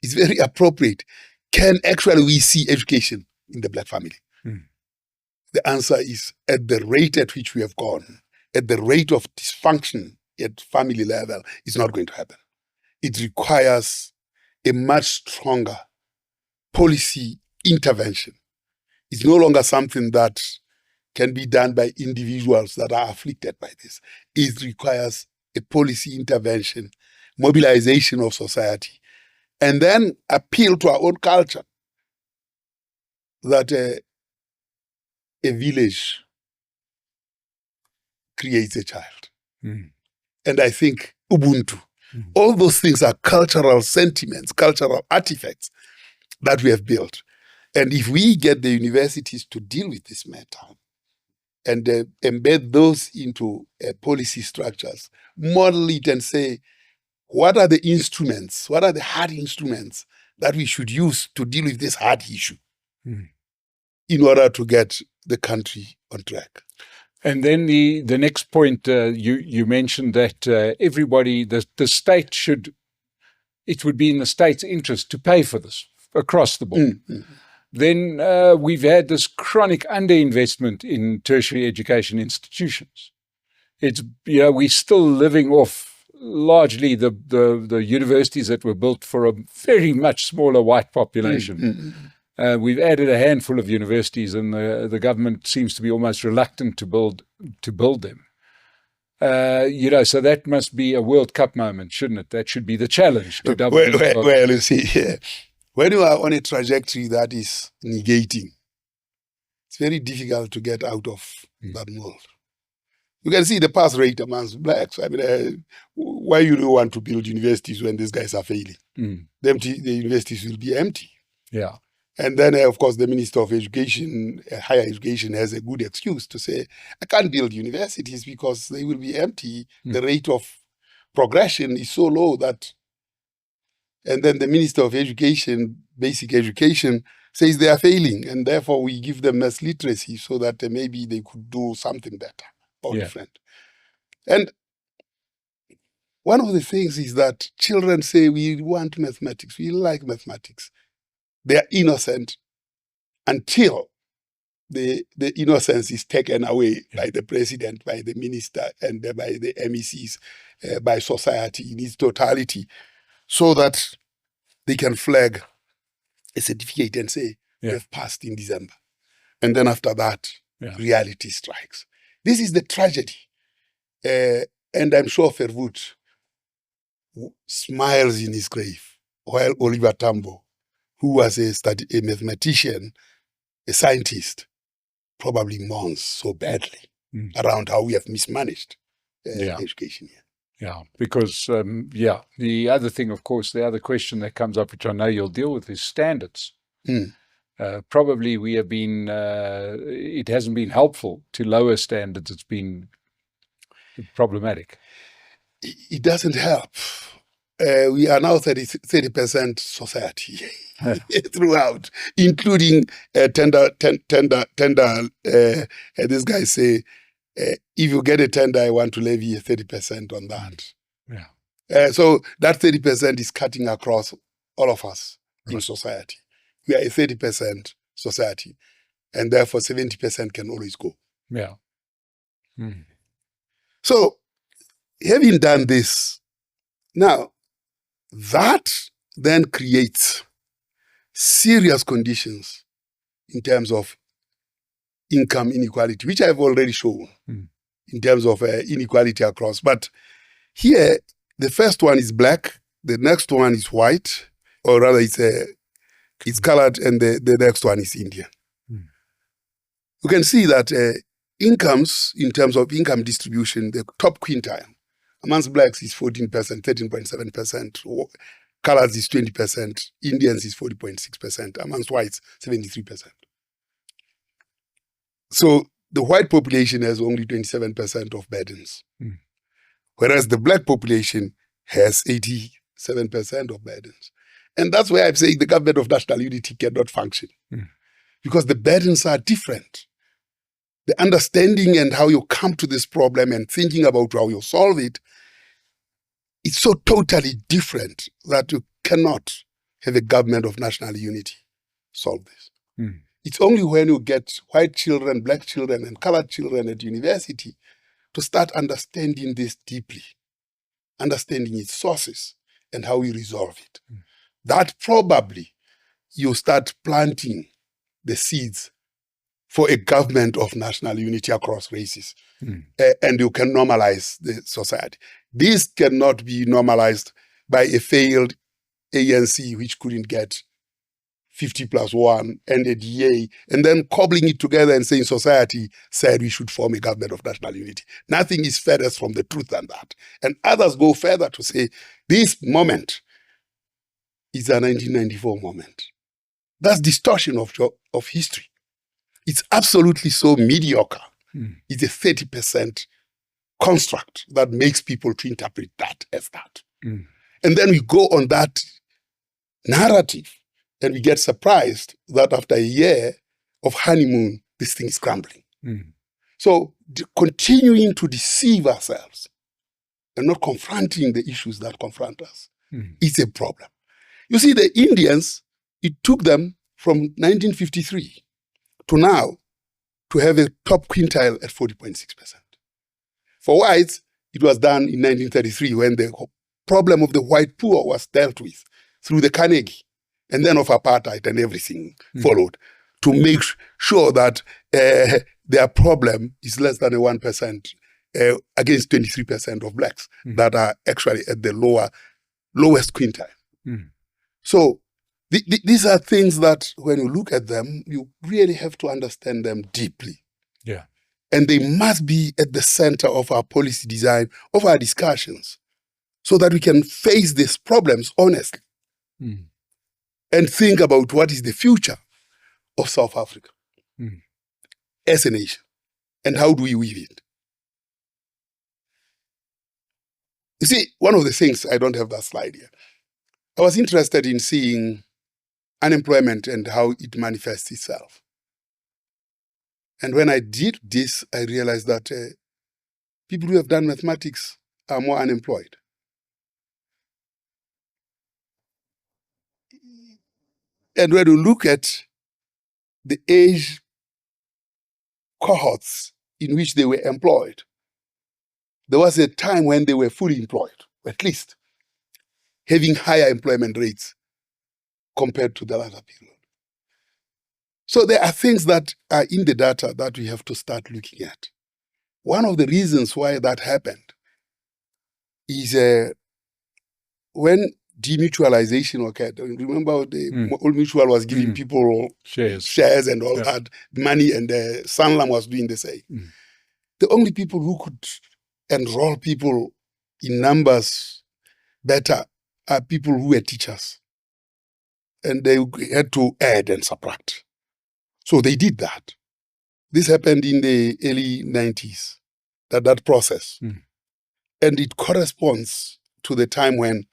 is very appropriate. Can actually we see education in the black family? The answer is, at the rate at which we have gone, at the rate of dysfunction at family level, it's not going to happen. It requires a much stronger policy intervention. It's no longer something that can be done by individuals that are afflicted by this. It requires a policy intervention, mobilization of society, and then appeal to our own culture that a village creates a child. And I think Ubuntu, all those things are cultural sentiments, cultural artifacts that we have built. And if we get the universities to deal with this matter and embed those into policy structures, model it and say, what are the instruments, what are the hard instruments that we should use to deal with this hard issue in order to get the country on track? And then the next point, you mentioned that everybody, the state should, it would be in the state's interest to pay for this across the board. Then we've had this chronic underinvestment in tertiary education institutions. It's, we're still living off largely the universities that were built for a very much smaller white population. We've added a handful of universities, and the government seems to be almost reluctant to build them. So that must be a World Cup moment, shouldn't it? That should be the challenge to double. Well, you see, when you are on a trajectory that is negating, it's very difficult to get out of that mold. You can see the pass rate amongst blacks. I mean, why you don't want to build universities when these guys are failing? The universities will be empty. Yeah. And then, of course, the Minister of Education, Higher Education, has a good excuse to say, I can't build universities because they will be empty. The rate of progression is so low that... And then the Minister of Education, Basic Education, says they are failing, and therefore we give them mass literacy so that maybe they could do something better or different. And one of the things is that children say, we want mathematics, we like mathematics. They are innocent until the innocence is taken away by the president, by the minister, and by the MECs, by society in its totality, so that they can flag a certificate and say, they've passed in December. And then after that, reality strikes. This is the tragedy. And I'm sure Verwoerd smiles in his grave, while Oliver Tambo, who was a mathematician, a scientist, probably mourns so badly around how we have mismanaged education here. Yeah, because, the other thing, of course, the other question that comes up, which I know you'll deal with, is standards. Probably we have been, it hasn't been helpful to lower standards. It's been problematic. It doesn't help. We are now 30% society throughout, including tender. These guys say, if you get a tender, I want to levy 30% on that. So that 30% is cutting across all of us in society. We are a 30% society, and therefore 70% can always go. So, having done this, now, that then creates serious conditions in terms of income inequality, which I've already shown in terms of inequality across. But here, the first one is black, the next one is white, or rather it's colored, and the next one is Indian. You can see that incomes, in terms of income distribution, the top quintile amongst blacks is 14%, 13.7%. Colors is 20%. Indians is 40.6%. Amongst whites, 73%. So the white population has only 27% of burdens, whereas the black population has 87% of burdens. And that's why I'm saying the government of national unity cannot function, because the burdens are different. The understanding and how you come to this problem and thinking about how you solve it, it's so totally different that you cannot have a government of national unity solve this. It's only when you get white children, black children, and colored children at university to start understanding this deeply, understanding its sources and how we resolve it. That probably you start planting the seeds for a government of national unity across races. And you can normalize the society. This cannot be normalized by a failed ANC which couldn't get 50+1 and a DA, and then cobbling it together and saying society said we should form a government of national unity. Nothing is further from the truth than that. And others go further to say this moment is a 1994 moment. That's distortion of history. It's absolutely so mediocre. It's a 30% construct that makes people to interpret that as that. And then we go on that narrative and we get surprised that after a year of honeymoon, this thing is crumbling. So continuing to deceive ourselves and not confronting the issues that confront us is a problem. You see, the Indians, it took them from 1953 to now to have a top quintile at 40.6%. For whites, It was done in 1933 when the problem of the white poor was dealt with through the Carnegie, and then of apartheid and everything followed, to make sure that their problem is less than a 1% against 23% of blacks that are actually at the lowest quintile. So these are things that when you look at them, you really have to understand them deeply. Yeah. And they must be at the center of our policy design, of our discussions, so that we can face these problems honestly and think about what is the future of South Africa as a nation, and how do we weave it. You see, one of the things, I don't have that slide here, I was interested in seeing unemployment and how it manifests itself. And when I did this, I realized that people who have done mathematics are more unemployed. And when you look at the age cohorts in which they were employed, there was a time when they were fully employed, at least, having higher employment rates compared to the latter period. So there are things that are in the data that we have to start looking at. One of the reasons why that happened is when demutualization occurred. Remember, the Old Mutual was giving people shares and all that money, and Sanlam was doing the same. The only people who could enroll people in numbers better are people who were teachers. And they had to add and subtract. So they did that. This happened in the early 90s, that process. And it corresponds to the time when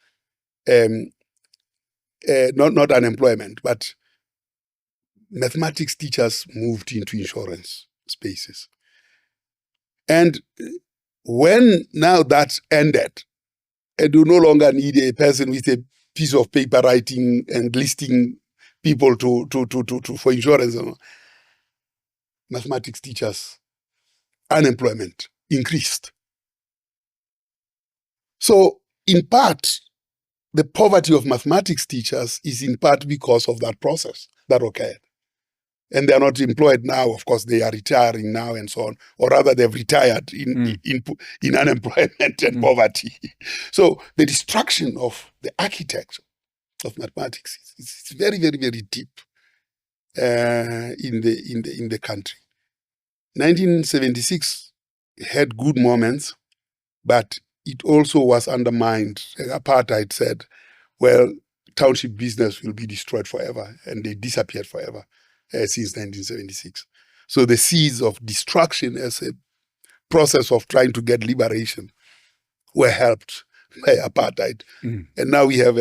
not unemployment, but mathematics teachers moved into insurance spaces. And when now that ended, and you no longer need a person with a piece of paper writing and listing people for insurance, mathematics teachers' unemployment increased. So in part, the poverty of mathematics teachers is in part because of that process that occurred. And they are not employed now. Of course, they are retiring now and so on. Or rather, they've retired in unemployment and poverty. So the destruction of the architecture of mathematics is very, very, very deep in the country. 1976 had good moments, but it also was undermined. Apartheid said, well, township business will be destroyed forever, and they disappeared forever since 1976. So the seeds of destruction as a process of trying to get liberation were helped by apartheid. And now we have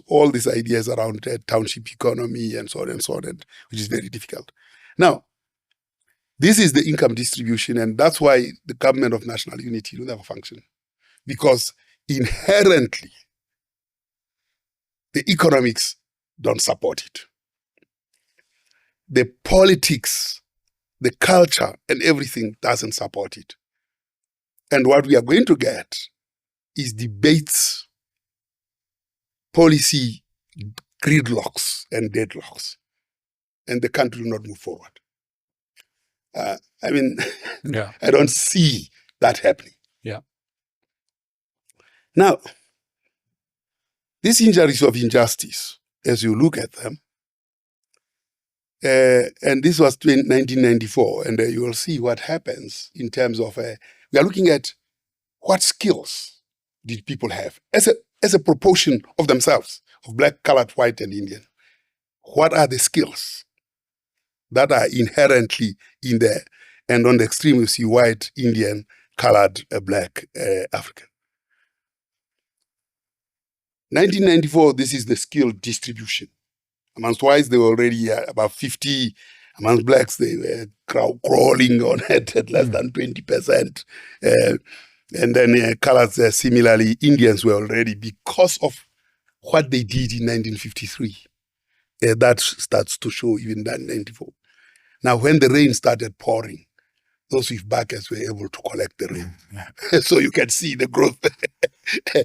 all these ideas around township economy and so on, which is very difficult. Now, this is the income distribution, and that's why the government of national unity will never function. Because inherently, the economics don't support it. The politics, the culture, and everything doesn't support it. And what we are going to get is debates, policy gridlocks, and deadlocks. And the country will not move forward. I don't see that happening. Yeah. Now, these injuries of injustice, as you look at them, and this was 1994, and you will see what happens in terms of, we are looking at what skills did people have as a proportion of themselves, of black, colored, white, and Indian. What are the skills that are inherently in there? And on the extreme, you see white, Indian, colored, black, African. 1994, this is the skill distribution. Amongst whites, they were already about 50. Amongst blacks, they were crawling on it at less than 20%. And then colors, similarly, Indians were already, because of what they did in 1953. That starts to show even that in 94. Now, when the rain started pouring, those with buckets were able to collect the rain. So you can see the growth.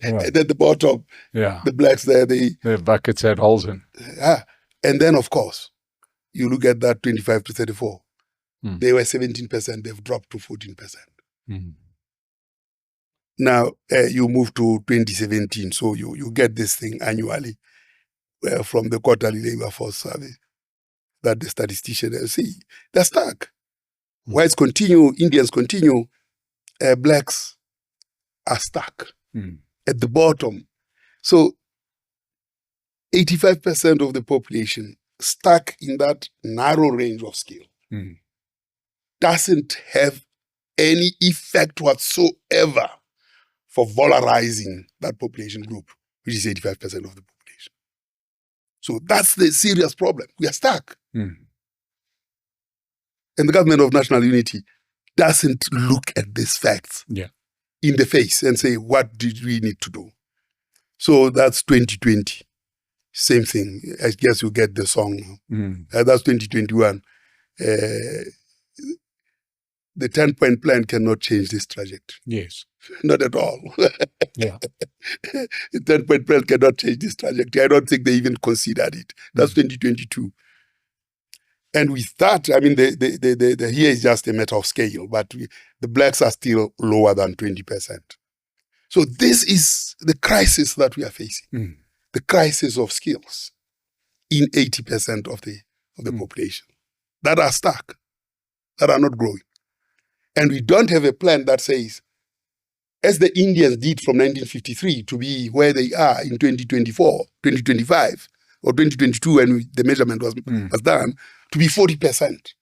And at the bottom, the blacks there, their buckets had holes in. And then, of course, you look at that 25 to 34. They were 17%, they've dropped to 14%. Now, you move to 2017, so you get this thing annually from the quarterly labor force survey that the statistician see. They're stuck. Whites continue, Indians continue, blacks are stuck at the bottom. So 85% of the population stuck in that narrow range of skill doesn't have any effect whatsoever for valorizing that population group, which is 85% of the population. So that's the serious problem. We are stuck. And the government of national unity doesn't look at these facts in the face and say, what did we need to do? So that's 2020. Same thing. I guess you get the song now. That's 2021. The 10-point plan cannot change this trajectory. Yes. Not at all. The 10-point plan cannot change this trajectory. I don't think they even considered it. That's 2022. And with that, I mean, the here is just a matter of scale, but the blacks are still lower than 20%. So this is the crisis that we are facing. The crisis of skills in 80% of the population that are stuck, that are not growing. And we don't have a plan that says, as the Indians did from 1953 to be where they are in 2024, 2025, or 2022 when the measurement was done, to be 40%,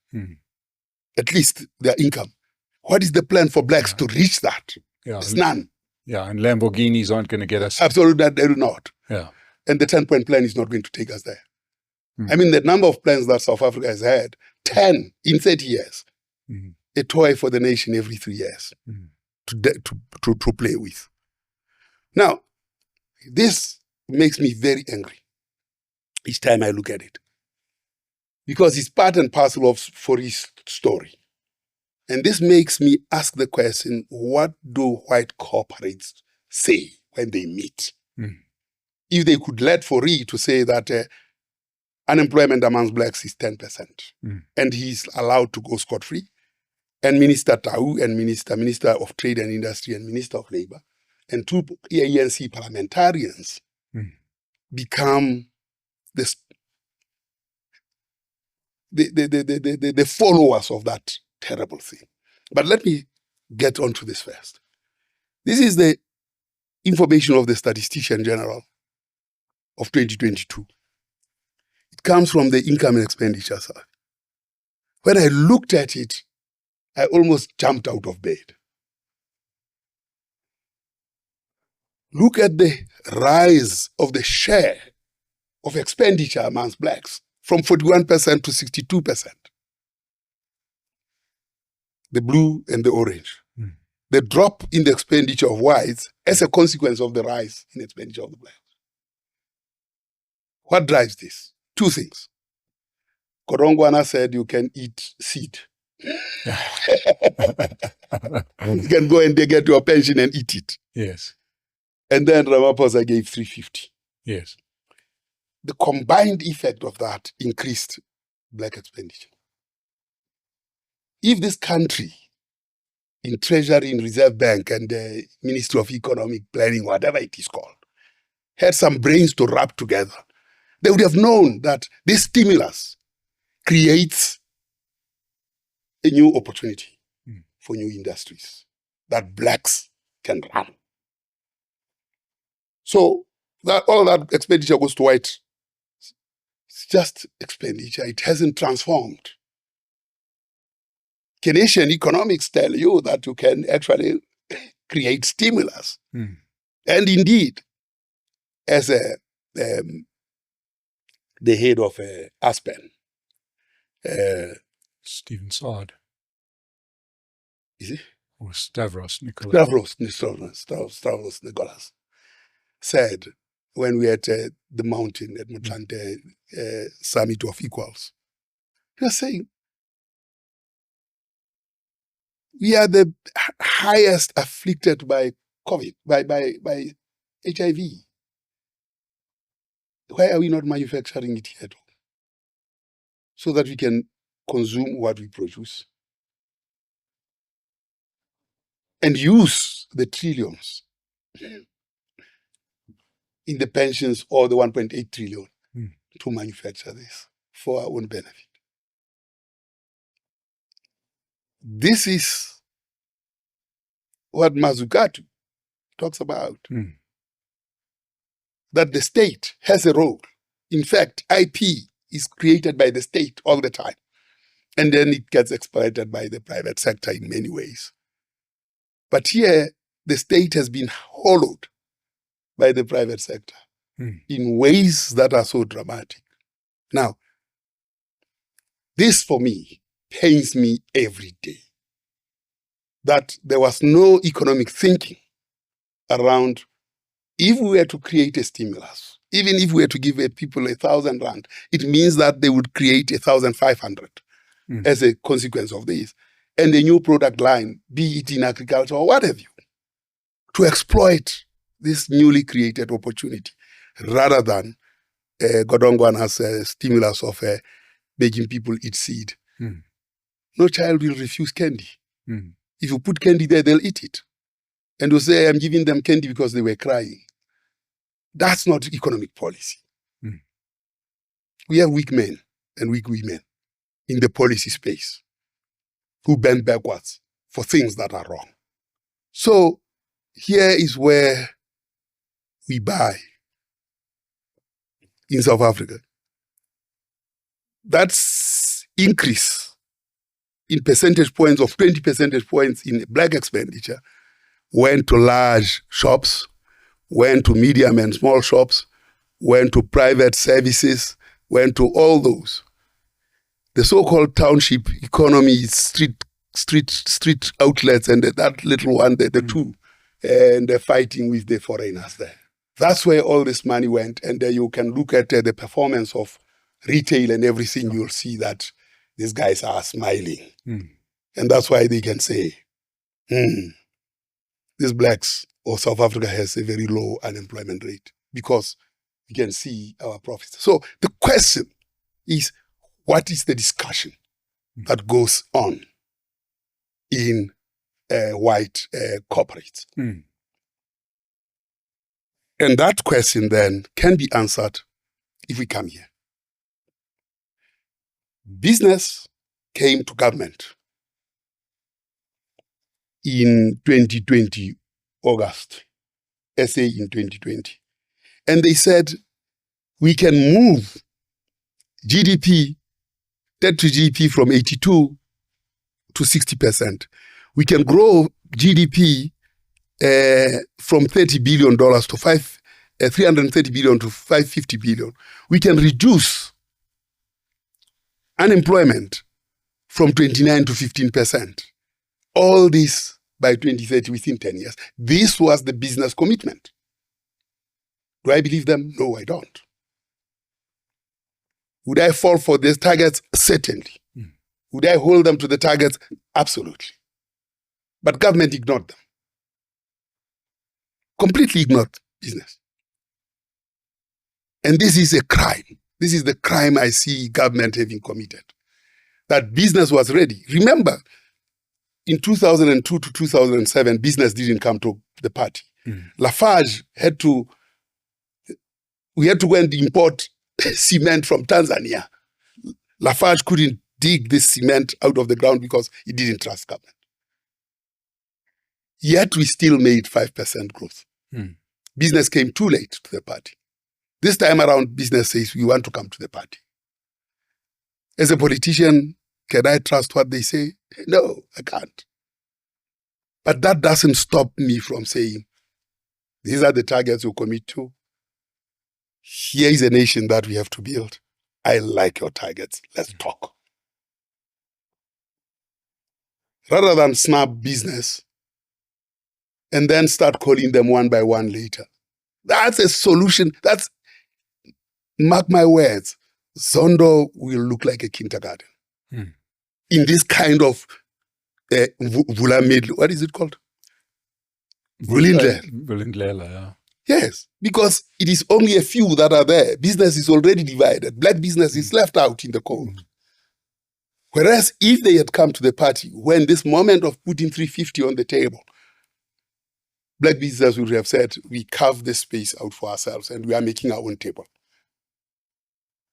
at least their income. What is the plan for blacks to reach that? There's none. And Lamborghinis aren't going to get us. Absolutely, they do not. And the 10-point plan is not going to take us there. I mean, the number of plans that South Africa has had, 10 in 30 years, a toy for the nation every 3 years to play with. Now, this makes me very angry each time I look at it, because it's part and parcel of Fori's story. And this makes me ask the question, what do white corporates say when they meet? If they could let Fori to say that unemployment amongst blacks is 10%, and he's allowed to go scot-free, and Minister Tau and Minister of Trade and Industry and Minister of Labor and two ANC parliamentarians become the followers of that terrible thing. But let me get onto this first. This is the information of the Statistician-General of 2022. It comes from the income and expenditure side. When I looked at it, I almost jumped out of bed. Look at the rise of the share of expenditure amongst blacks from 41% to 62%. The blue and the orange. The drop in the expenditure of whites as a consequence of the rise in expenditure of the blacks. What drives this? Two things. Korongwana said you can eat seed. You can go and get your pension and eat it. Yes. And then Ramaphosa gave 350. Yes. The combined effect of that increased black expenditure. If this country, in Treasury, in Reserve Bank, and the Ministry of Economic Planning, whatever it is called, had some brains to rub together, they would have known that this stimulus creates a new opportunity for new industries that blacks can run. So that all that expenditure goes to white. It's just expenditure. It hasn't transformed. Keynesian economics tell you that you can actually create stimulus. And indeed, as the head of Aspen, Stephen Sard. Is it? Or Stavros Nicholas. Stavros Nicholas said when we were at the mountain at Motlante Summit of Equals, he was saying, We are the highest afflicted by COVID, by HIV. Why are we not manufacturing it here at home? So that we can consume what we produce and use the trillions in the pensions or the 1.8 trillion to manufacture this for our own benefit. This is what Mazzucato talks about, that the state has a role. In fact, IP is created by the state all the time, and then it gets exploited by the private sector in many ways. But here, the state has been hollowed by the private sector in ways that are so dramatic. Now, this for me pains me every day, that there was no economic thinking around if we were to create a stimulus, even if we were to give people 1,000 rand, it means that they would create 1,500 as a consequence of this. And a new product line, be it in agriculture or what have you, to exploit this newly created opportunity, rather than Godongwan as a stimulus of making people eat seed. No child will refuse candy. If you put candy there, they'll eat it. And they'll say, I'm giving them candy because they were crying. That's not economic policy. We have weak men and weak women in the policy space who bend backwards for things that are wrong. So here is where we buy in South Africa. That's increase in percentage points of 20 percentage points in black expenditure went to large shops, went to medium and small shops, went to private services, went to all those. The so-called township economy, street outlets, and that little one, the two, and they're fighting with the foreigners there. That's where all this money went. And you can look at the performance of retail and everything. You'll see that these guys are smiling. And that's why they can say, these blacks or South Africa has a very low unemployment rate, because you can see our profits. So the question is, what is the discussion that goes on in white corporates? And that question then can be answered if we come here. Business came to government in 2020, August, SA in 2020. And they said, we can move GDP, debt to GDP from 82 to 60%. We can grow GDP from $30 billion to 330 billion to 550 billion. We can reduce unemployment from 29 to 15%. All this by 2030, within 10 years. This was the business commitment. Do I believe them? No, I don't. Would I fall for these targets? Certainly. Would I hold them to the targets? Absolutely. But government ignored them. Completely ignored business. And this is a crime. This is the crime I see government having committed. That business was ready. Remember, in 2002 to 2007, business didn't come to the party. Lafarge we had to go and import cement from Tanzania. Lafarge couldn't dig this cement out of the ground because he didn't trust government. Yet we still made 5% growth. Business came too late to the party. This time around, business says, we want to come to the party. As a politician, can I trust what they say? No, I can't. But that doesn't stop me from saying, these are the targets we commit to. Here is a nation that we have to build. I like your targets. Let's talk. Rather than snap business and then start calling them one by one later. That's a solution. Mark my words, Zondo will look like a kindergarten in this kind of what is it called? Vulindlela, yeah. Yes, because it is only a few that are there. Business is already divided. Black business is left out in the cold. Whereas if they had come to the party when this moment of putting 350 on the table, black business would have said, we carve this space out for ourselves and we are making our own table.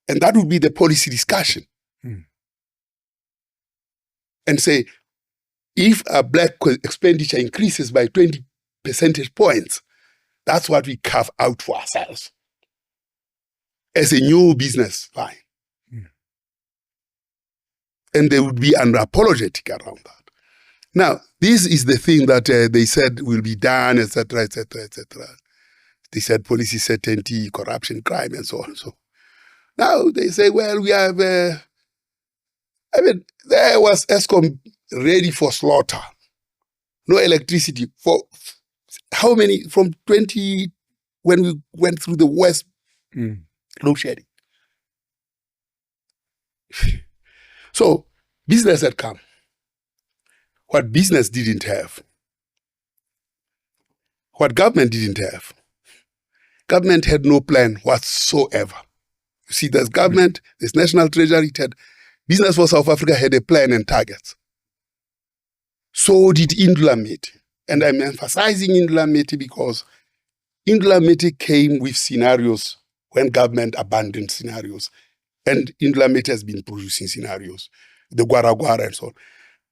And that would be the policy discussion. And say, if a black expenditure increases by 20 percentage points, that's what we carve out for ourselves as a new business line. And they would be unapologetic around that. Now, this is the thing that they said will be done, etc., etc., etc. They said policy certainty, corruption, crime, and so on. So now they say, well, we have, there was ESCOM ready for slaughter. No electricity for how many? From 20, when we went through the worst load shedding. So business had come. What business didn't have, what government didn't have, government had no plan whatsoever. You see, there's government, there's national treasury, it had Business for South Africa had a plan and targets. So did Indulamiti. And I'm emphasizing Indulamiti because Indulamiti came with scenarios when government abandoned scenarios. And Indulamiti has been producing scenarios, the Gwara and so on.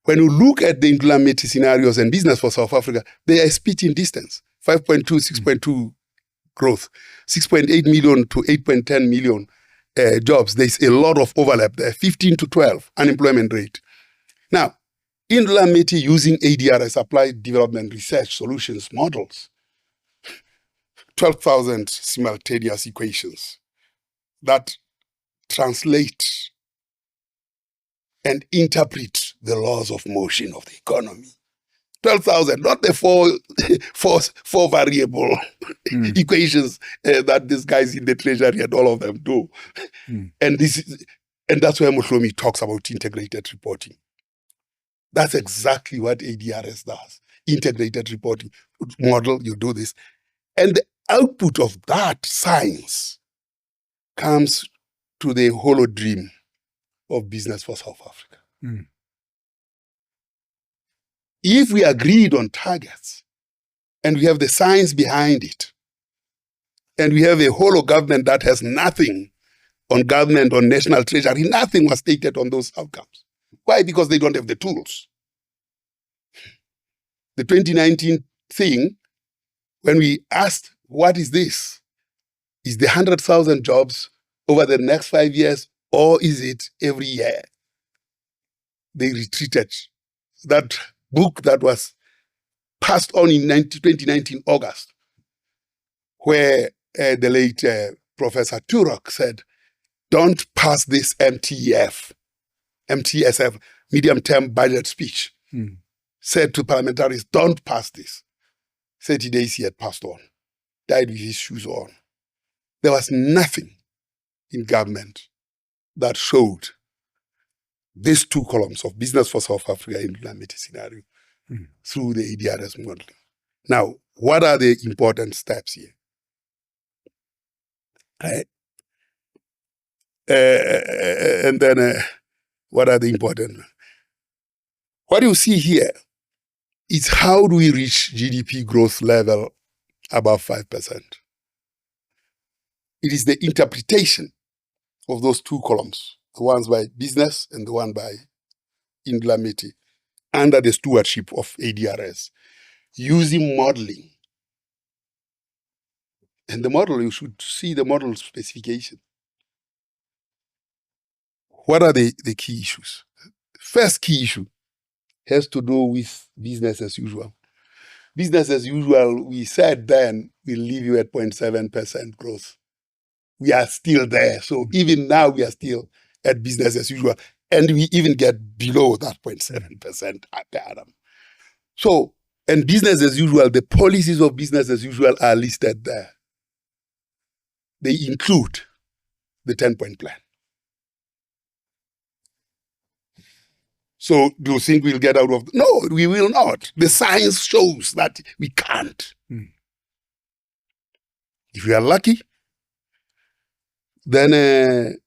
When you look at the Indulamiti scenarios and Business for South Africa, they are spitting distance, 5.2, 6.2 growth, 6.8 million to 8.10 million jobs. There's a lot of overlap there, 15 to 12 unemployment rate. Now, Indulamiti using ADRS, Applied Development Research Solutions models, 12,000 simultaneous equations that translate and interpret the laws of motion of the economy. 12,000, not the four variable equations that these guys in the treasury and all of them do. And that's where Moshoeshoe talks about integrated reporting. That's exactly what ADRS does. Integrated reporting model, you do this. And the output of that science comes to the hollow dream of Business for South Africa. If we agreed on targets and we have the science behind it, and we have a hollow government that has nothing on government, on national treasury, nothing was stated on those outcomes. Why? Because they don't have the tools. The 2019 thing, when we asked, what is this? Is the 100,000 jobs over the next 5 years, or is it every year? They retreated. That book that was passed on in 2019 August, where the late Professor Turok said, don't pass this MTSF, medium-term budget speech. Said to parliamentarians, don't pass this. 30 days he had passed on, died with his shoes on. There was nothing in government that showed these two columns of Business for South Africa in Indulamiti scenario through the ADRS modeling. Now, what are the important steps here? And then what are the important? What you see here is how do we reach GDP growth level above 5%? It is the interpretation of those two columns, the ones by business and the one by Indulamiti, under the stewardship of ADRS, using modeling. And the model, you should see the model specification. What are the key issues? First key issue has to do with business as usual. Business as usual, we said then, we'll leave you at 0.7% growth. We are still there. So even now, we are still at business as usual. And we even get below that 0.7% per annum. So, and business as usual, the policies of business as usual are listed there. They include the 10-point plan. So do you think we'll get out of? No, we will not. The science shows that we can't. If we are lucky, then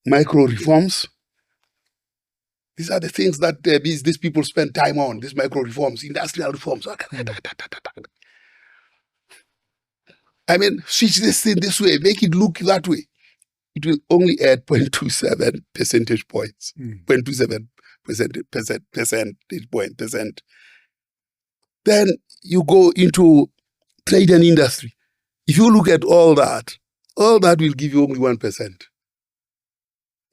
micro reforms. These are the things that these people spend time on. These micro reforms, industrial reforms. I mean, switch this thing this way, make it look that way. It will only add 0.27 percentage points. 0.27 percentage point. Then you go into trade and industry. If you look at all that will give you only 1%.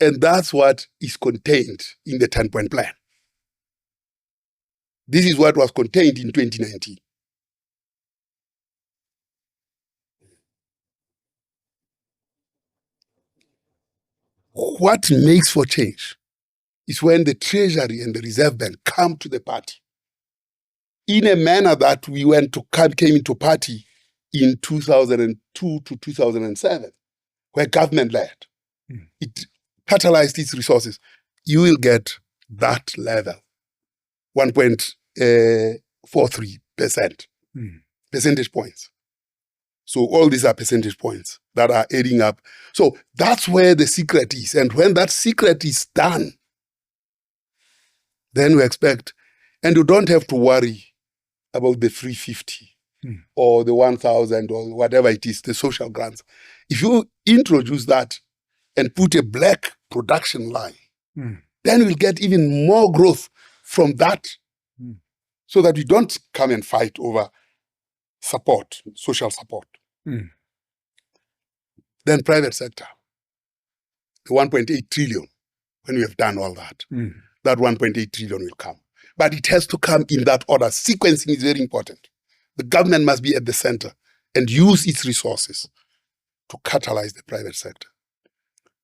And that's what is contained in the 10-point plan. This is what was contained in 2019. What makes for change is when the Treasury and the Reserve Bank come to the party in a manner that we came into party in 2002 to 2007, where government led. It catalyzed its resources. You will get that level, 1.43%, percentage points. So all these are percentage points that are adding up. So that's where the secret is. And when that secret is done, then we expect, and you don't have to worry about the 350 or the 1,000 or whatever it is, the social grants. If you introduce that and put a black production line, then we'll get even more growth from that, so that we don't come and fight over support, social support. Then private sector, the 1.8 trillion, when we have done all that, that 1.8 trillion will come. But it has to come in that order. Sequencing is very important. The government must be at the center and use its resources to catalyze the private sector.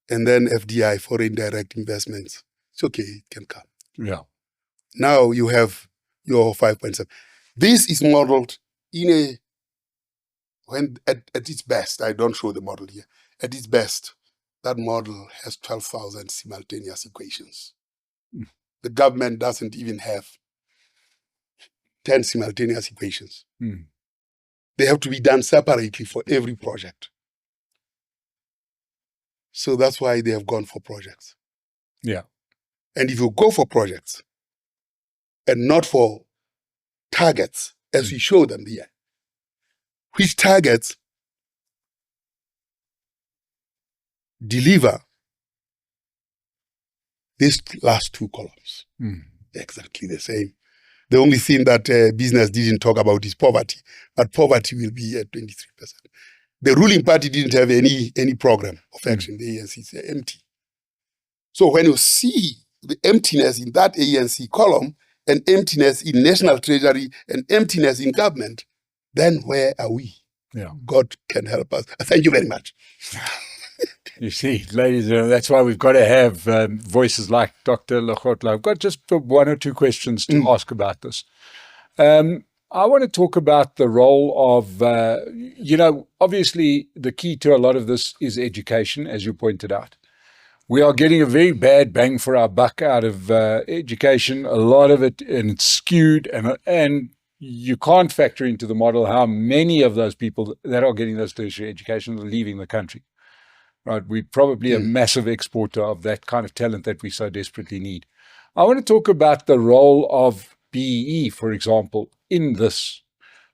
And then FDI, foreign direct investments. It's okay, it can come. Yeah. Now you have your 5.7. This is modeled at its best. I don't show the model here. At its best, that model has 12,000 simultaneous equations. The government doesn't even have 10 simultaneous equations. They have to be done separately for every project. So that's why they have gone for projects. Yeah. And if you go for projects and not for targets, as we show them here, which targets deliver these last two columns. Exactly the same. The only thing that business didn't talk about is poverty, but poverty will be at 23%. The ruling party didn't have any program of action. The ANC is empty. So when you see the emptiness in that ANC column, and emptiness in national treasury, and emptiness in government, then where are we? Yeah. God can help us. Thank you very much. You see, ladies, that's why we've got to have voices like Dr. Lehohla. I've got just one or two questions to ask about this. I want to talk about the role of, obviously the key to a lot of this is education, as you pointed out. We are getting a very bad bang for our buck out of education, a lot of it, and it's skewed, and you can't factor into the model how many of those people that are getting those tertiary educations are leaving the country. Right, we're probably a massive exporter of that kind of talent that we so desperately need. I want to talk about the role of BEE, for example, in this,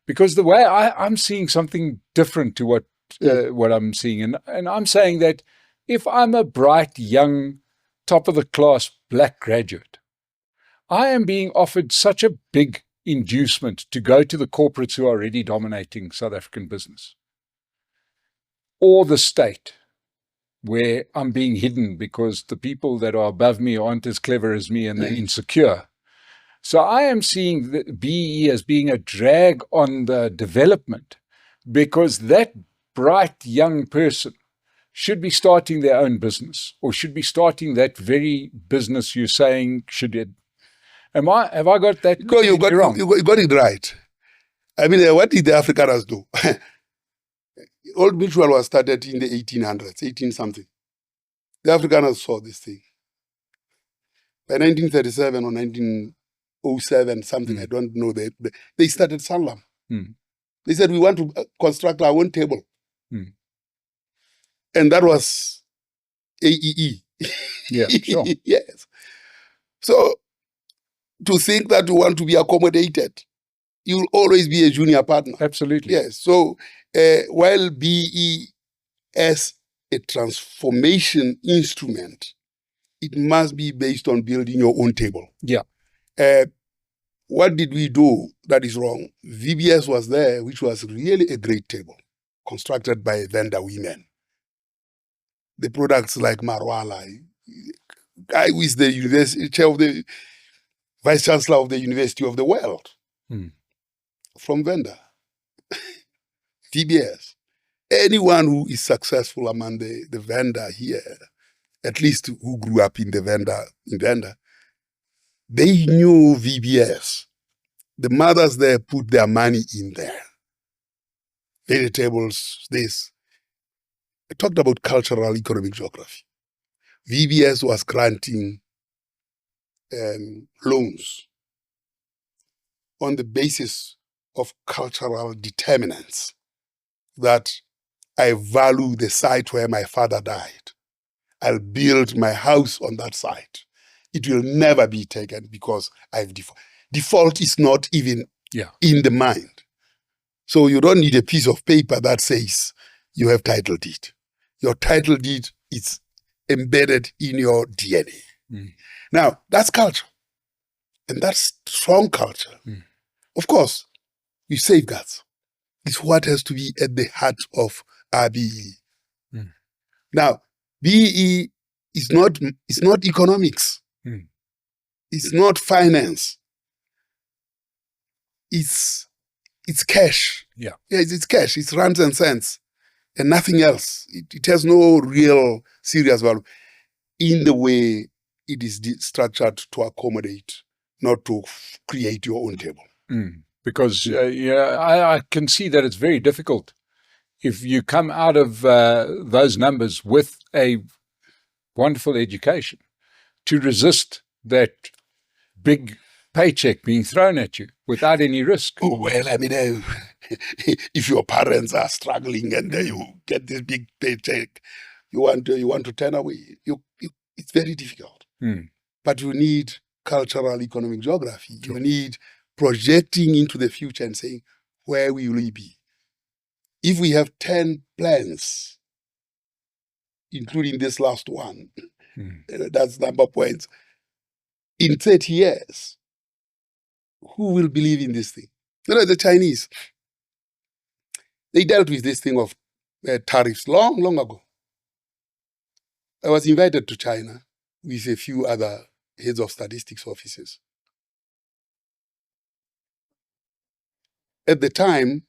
because the way I'm seeing something different to what I'm seeing, and I'm saying that if I'm a bright, young, top-of-the-class black graduate, I am being offered such a big inducement to go to the corporates who are already dominating South African business, or the state, where I'm being hidden because the people that are above me aren't as clever as me and they're insecure. So I am seeing the BEE as being a drag on the development, because that bright young person should be starting their own business, or should be starting that very business you're saying should it. Have I got that wrong? You got it right. I mean, what did the Afrikaners do? Old Mutual was started in the 1800s, 18 something. The Afrikaners saw this thing. By 1937 or 1907, something, I don't know, they started Sanlam. They said, we want to construct our own table. And that was AEE. Yeah, sure. Yes. So to think that you want to be accommodated, you'll always be a junior partner. Absolutely. Yes. So while BE as a transformation instrument, it must be based on building your own table. Yeah. What did we do that is wrong? VBS was there, which was really a great table, constructed by vendor women. The products like Marwala, guy who is the university chair of the vice chancellor of the University of the World, from vendor. VBS. Anyone who is successful among the vendor here, at least who grew up in vendor, they knew VBS. The mothers there put their money in there. Vegetables, this. I talked about cultural economic geography. VBS was granting loans on the basis of cultural determinants, that I value the site where my father died. I'll build my house on that site. It will never be taken because I've defaulted. Default is not even in the mind. So you don't need a piece of paper that says you have title deed. Your title deed is embedded in your DNA. Now, that's culture. And that's strong culture. Of course, you safeguards. It's what has to be at the heart of our BE. Now, BE is not economics. It's not finance. It's cash. Yeah. Yes, it's cash. It's rands and cents and nothing else. It has no real serious value in the way it is structured to accommodate, not to create your own table. Because I can see that it's very difficult if you come out of those numbers with a wonderful education to resist that big paycheck being thrown at you without any risk. Oh, well, I mean, if your parents are struggling and you get this big paycheck, you want to turn away. It's very difficult. But you need cultural economic geography. You need projecting into the future and saying, where will we be? If we have 10 plans, including this last one, that's number points, in 30 years, who will believe in this thing? The Chinese, they dealt with this thing of tariffs long ago. I was invited to China with a few other heads of statistics offices. At the time,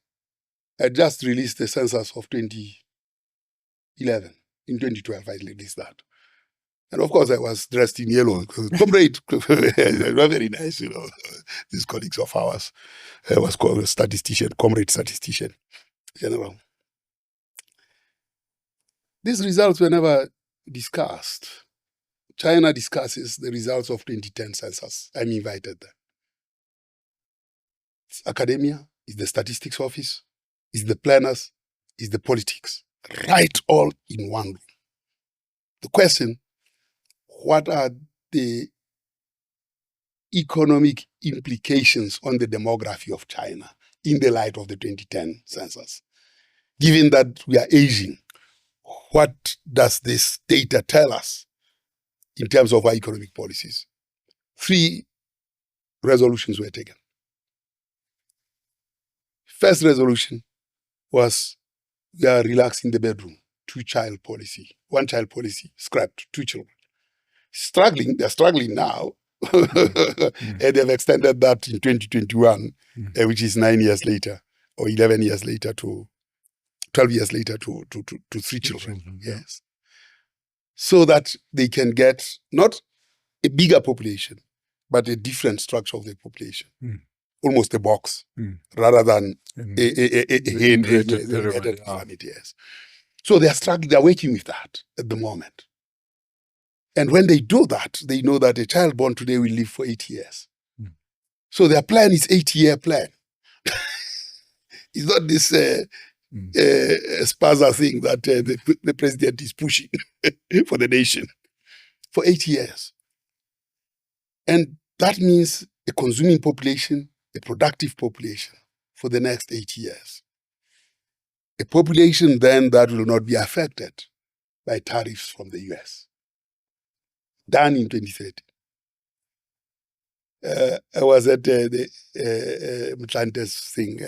I just released the census of 2011. In 2012, I released that. And of course, I was dressed in yellow. Comrade, they were very nice, These colleagues of ours. I was called a statistician, comrade statistician-general. These results were never discussed. China discusses the results of 2010 census. I'm invited there. It's academia, it's the statistics office, it's the planners, it's the politics. Right all in one room. The question, what are the economic implications on the demography of China in the light of the 2010 census? Given that we are aging, what does this data tell us in terms of our economic policies? 3 resolutions were taken. First resolution was we are relaxing the bedroom, 2-child policy, 1-child policy, scrapped, 2 children. They're struggling now. And they've extended that in 2021, which is 9 years later, or 11 years later to 12 years later to 3 children. Yes. So that they can get not a bigger population, but a different structure of the population. Almost a box, rather than a head pyramid. Yes. So they're struggling, they're working with that at the moment. And when they do that, they know that a child born today will live for 8 years. Mm. So their plan is 8-year plan. It's not this spaza thing that the president is pushing for the nation for 8 years. And that means a consuming population, a productive population for the next 8 years. A population then that will not be affected by tariffs from the US. Done in 2030. I was at the Mtlante's thing,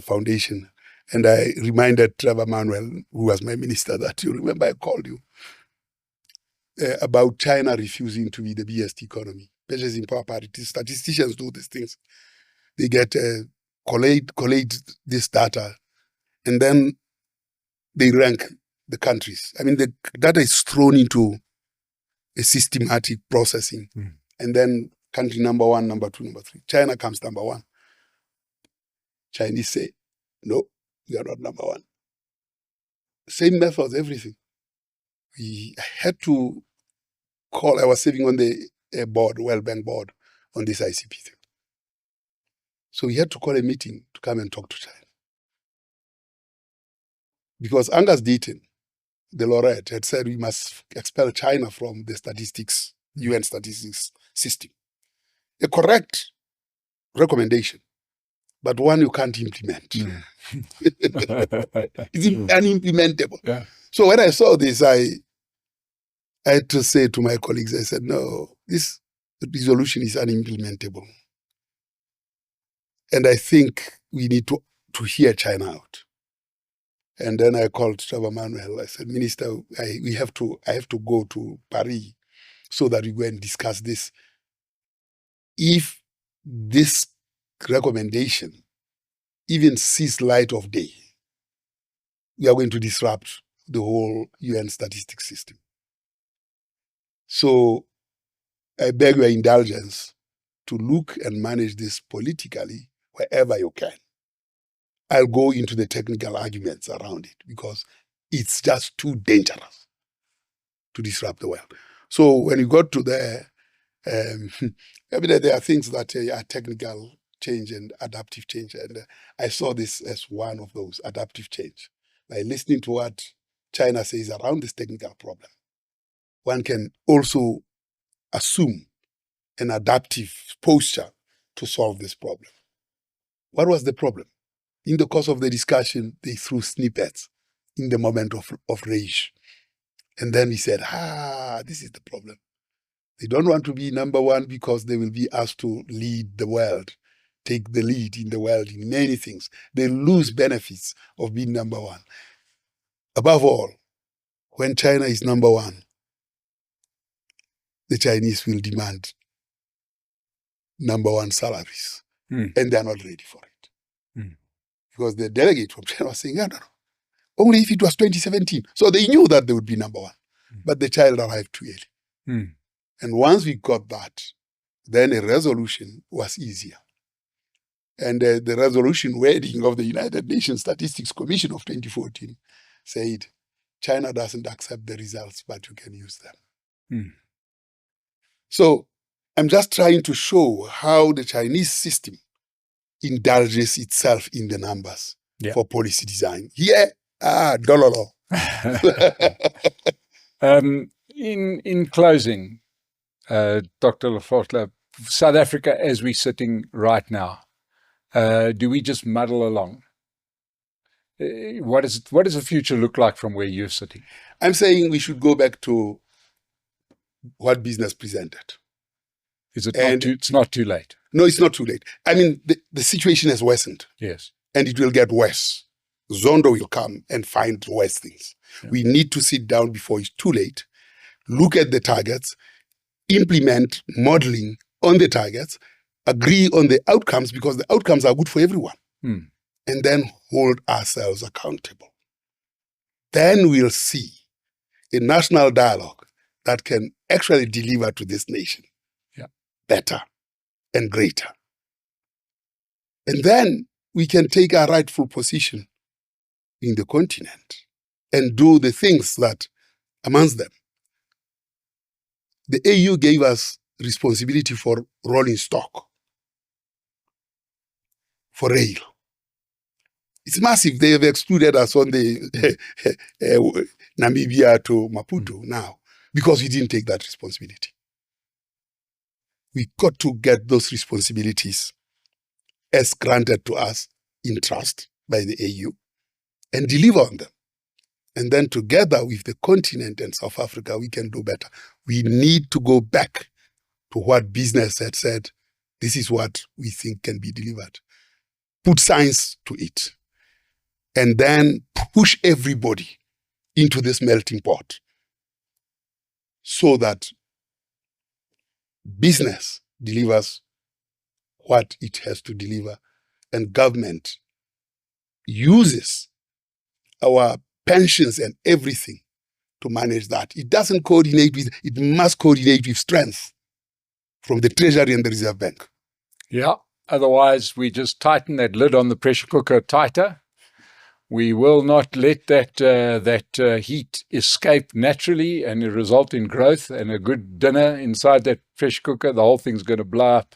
foundation, and I reminded Trevor Manuel, who was my minister, that you remember I called you about China refusing to be the biggest economy. Purchasing power parity. Statisticians do these things. They get collate this data, and then they rank the countries. I mean, the data is thrown into a systematic processing, and then country number 1, number 2, number 3. China comes number 1. Chinese say, no, we are not number 1. Same methods, everything. I had to call, I was sitting on the board, World Bank board, on this ICP thing. So we had to call a meeting to come and talk to China. Because Angus Deaton, the laureate, had said we must expel China from the statistics, UN statistics system. A correct recommendation, but one you can't implement. It's unimplementable. Yeah. So when I saw this, I had to say to my colleagues, I said, no, this resolution is unimplementable. And I think we need to hear China out. And then I called Trevor Manuel. I said, Minister, I have to go to Paris so that we go and discuss this. If this recommendation even sees light of day, we are going to disrupt the whole UN statistics system. So I beg your indulgence to look and manage this politically wherever you can. I'll go into the technical arguments around it because it's just too dangerous to disrupt the world. So when you got to there, I mean, there are things that are technical change and adaptive change. And I saw this as one of those, adaptive change. By listening to what China says around this technical problem, one can also assume an adaptive posture to solve this problem. What was the problem? In the course of the discussion, they threw snippets in the moment of rage. And then we said, this is the problem. They don't want to be number 1 because they will be asked to lead the world, take the lead in the world in many things. They lose benefits of being number 1. Above all, when China is number 1, the Chinese will demand number 1 salaries. And they're not ready for it. Because the delegate from China was saying, no. Only if it was 2017. So they knew that they would be number 1. But the child arrived too early. And once we got that, then a resolution was easier. And the resolution wording of the United Nations Statistics Commission of 2014 said, China doesn't accept the results, but you can use them. So I'm just trying to show how the Chinese system indulges itself in the numbers for policy design. Dololo. In closing, Dr. Lehohla, South Africa as we're sitting right now, do we just muddle along? What does the future look like from where you're sitting? I'm saying we should go back to what business presented. It's not too late? No, it's not too late. I mean, the situation has worsened. Yes. And it will get worse. Zondo will come and find worse things. Yeah. We need to sit down before it's too late, look at the targets, implement modeling on the targets, agree on the outcomes because the outcomes are good for everyone, and then hold ourselves accountable. Then we'll see a national dialogue that can actually deliver to this nation better and greater. And then we can take our rightful position in the continent and do the things that, amongst them, the AU gave us responsibility for rolling stock, for rail. It's massive. They have excluded us on the Namibia to Maputo now because we didn't take that responsibility. We got to get those responsibilities as granted to us in trust by the AU and deliver on them. And then together with the continent and South Africa, we can do better. We need to go back to what business had said, this is what we think can be delivered. Put science to it. And then push everybody into this melting pot so that business delivers what it has to deliver and government uses our pensions and everything to manage that. It doesn't coordinate with, it must coordinate with strength from the Treasury and the Reserve Bank. Yeah, otherwise we just tighten that lid on the pressure cooker tighter. We will not let that heat escape naturally and result in growth and a good dinner inside that pressure cooker. The whole thing's going to blow up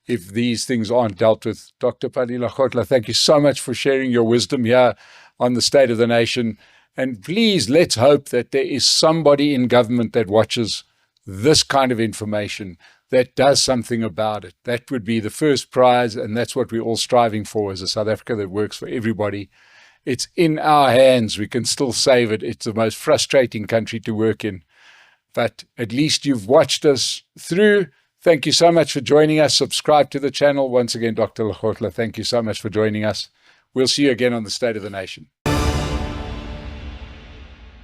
if these things aren't dealt with. Dr. Pali Lehohla, thank you so much for sharing your wisdom here on the State of the Nation. And please, let's hope that there is somebody in government that watches this kind of information, that does something about it. That would be the first prize, and that's what we're all striving for as a South Africa that works for everybody. It's in our hands. We can still save it. It's the most frustrating country to work in. But at least you've watched us through. Thank you so much for joining us. Subscribe to the channel. Once again, Dr. Lehohla, thank you so much for joining us. We'll see you again on the State of the Nation.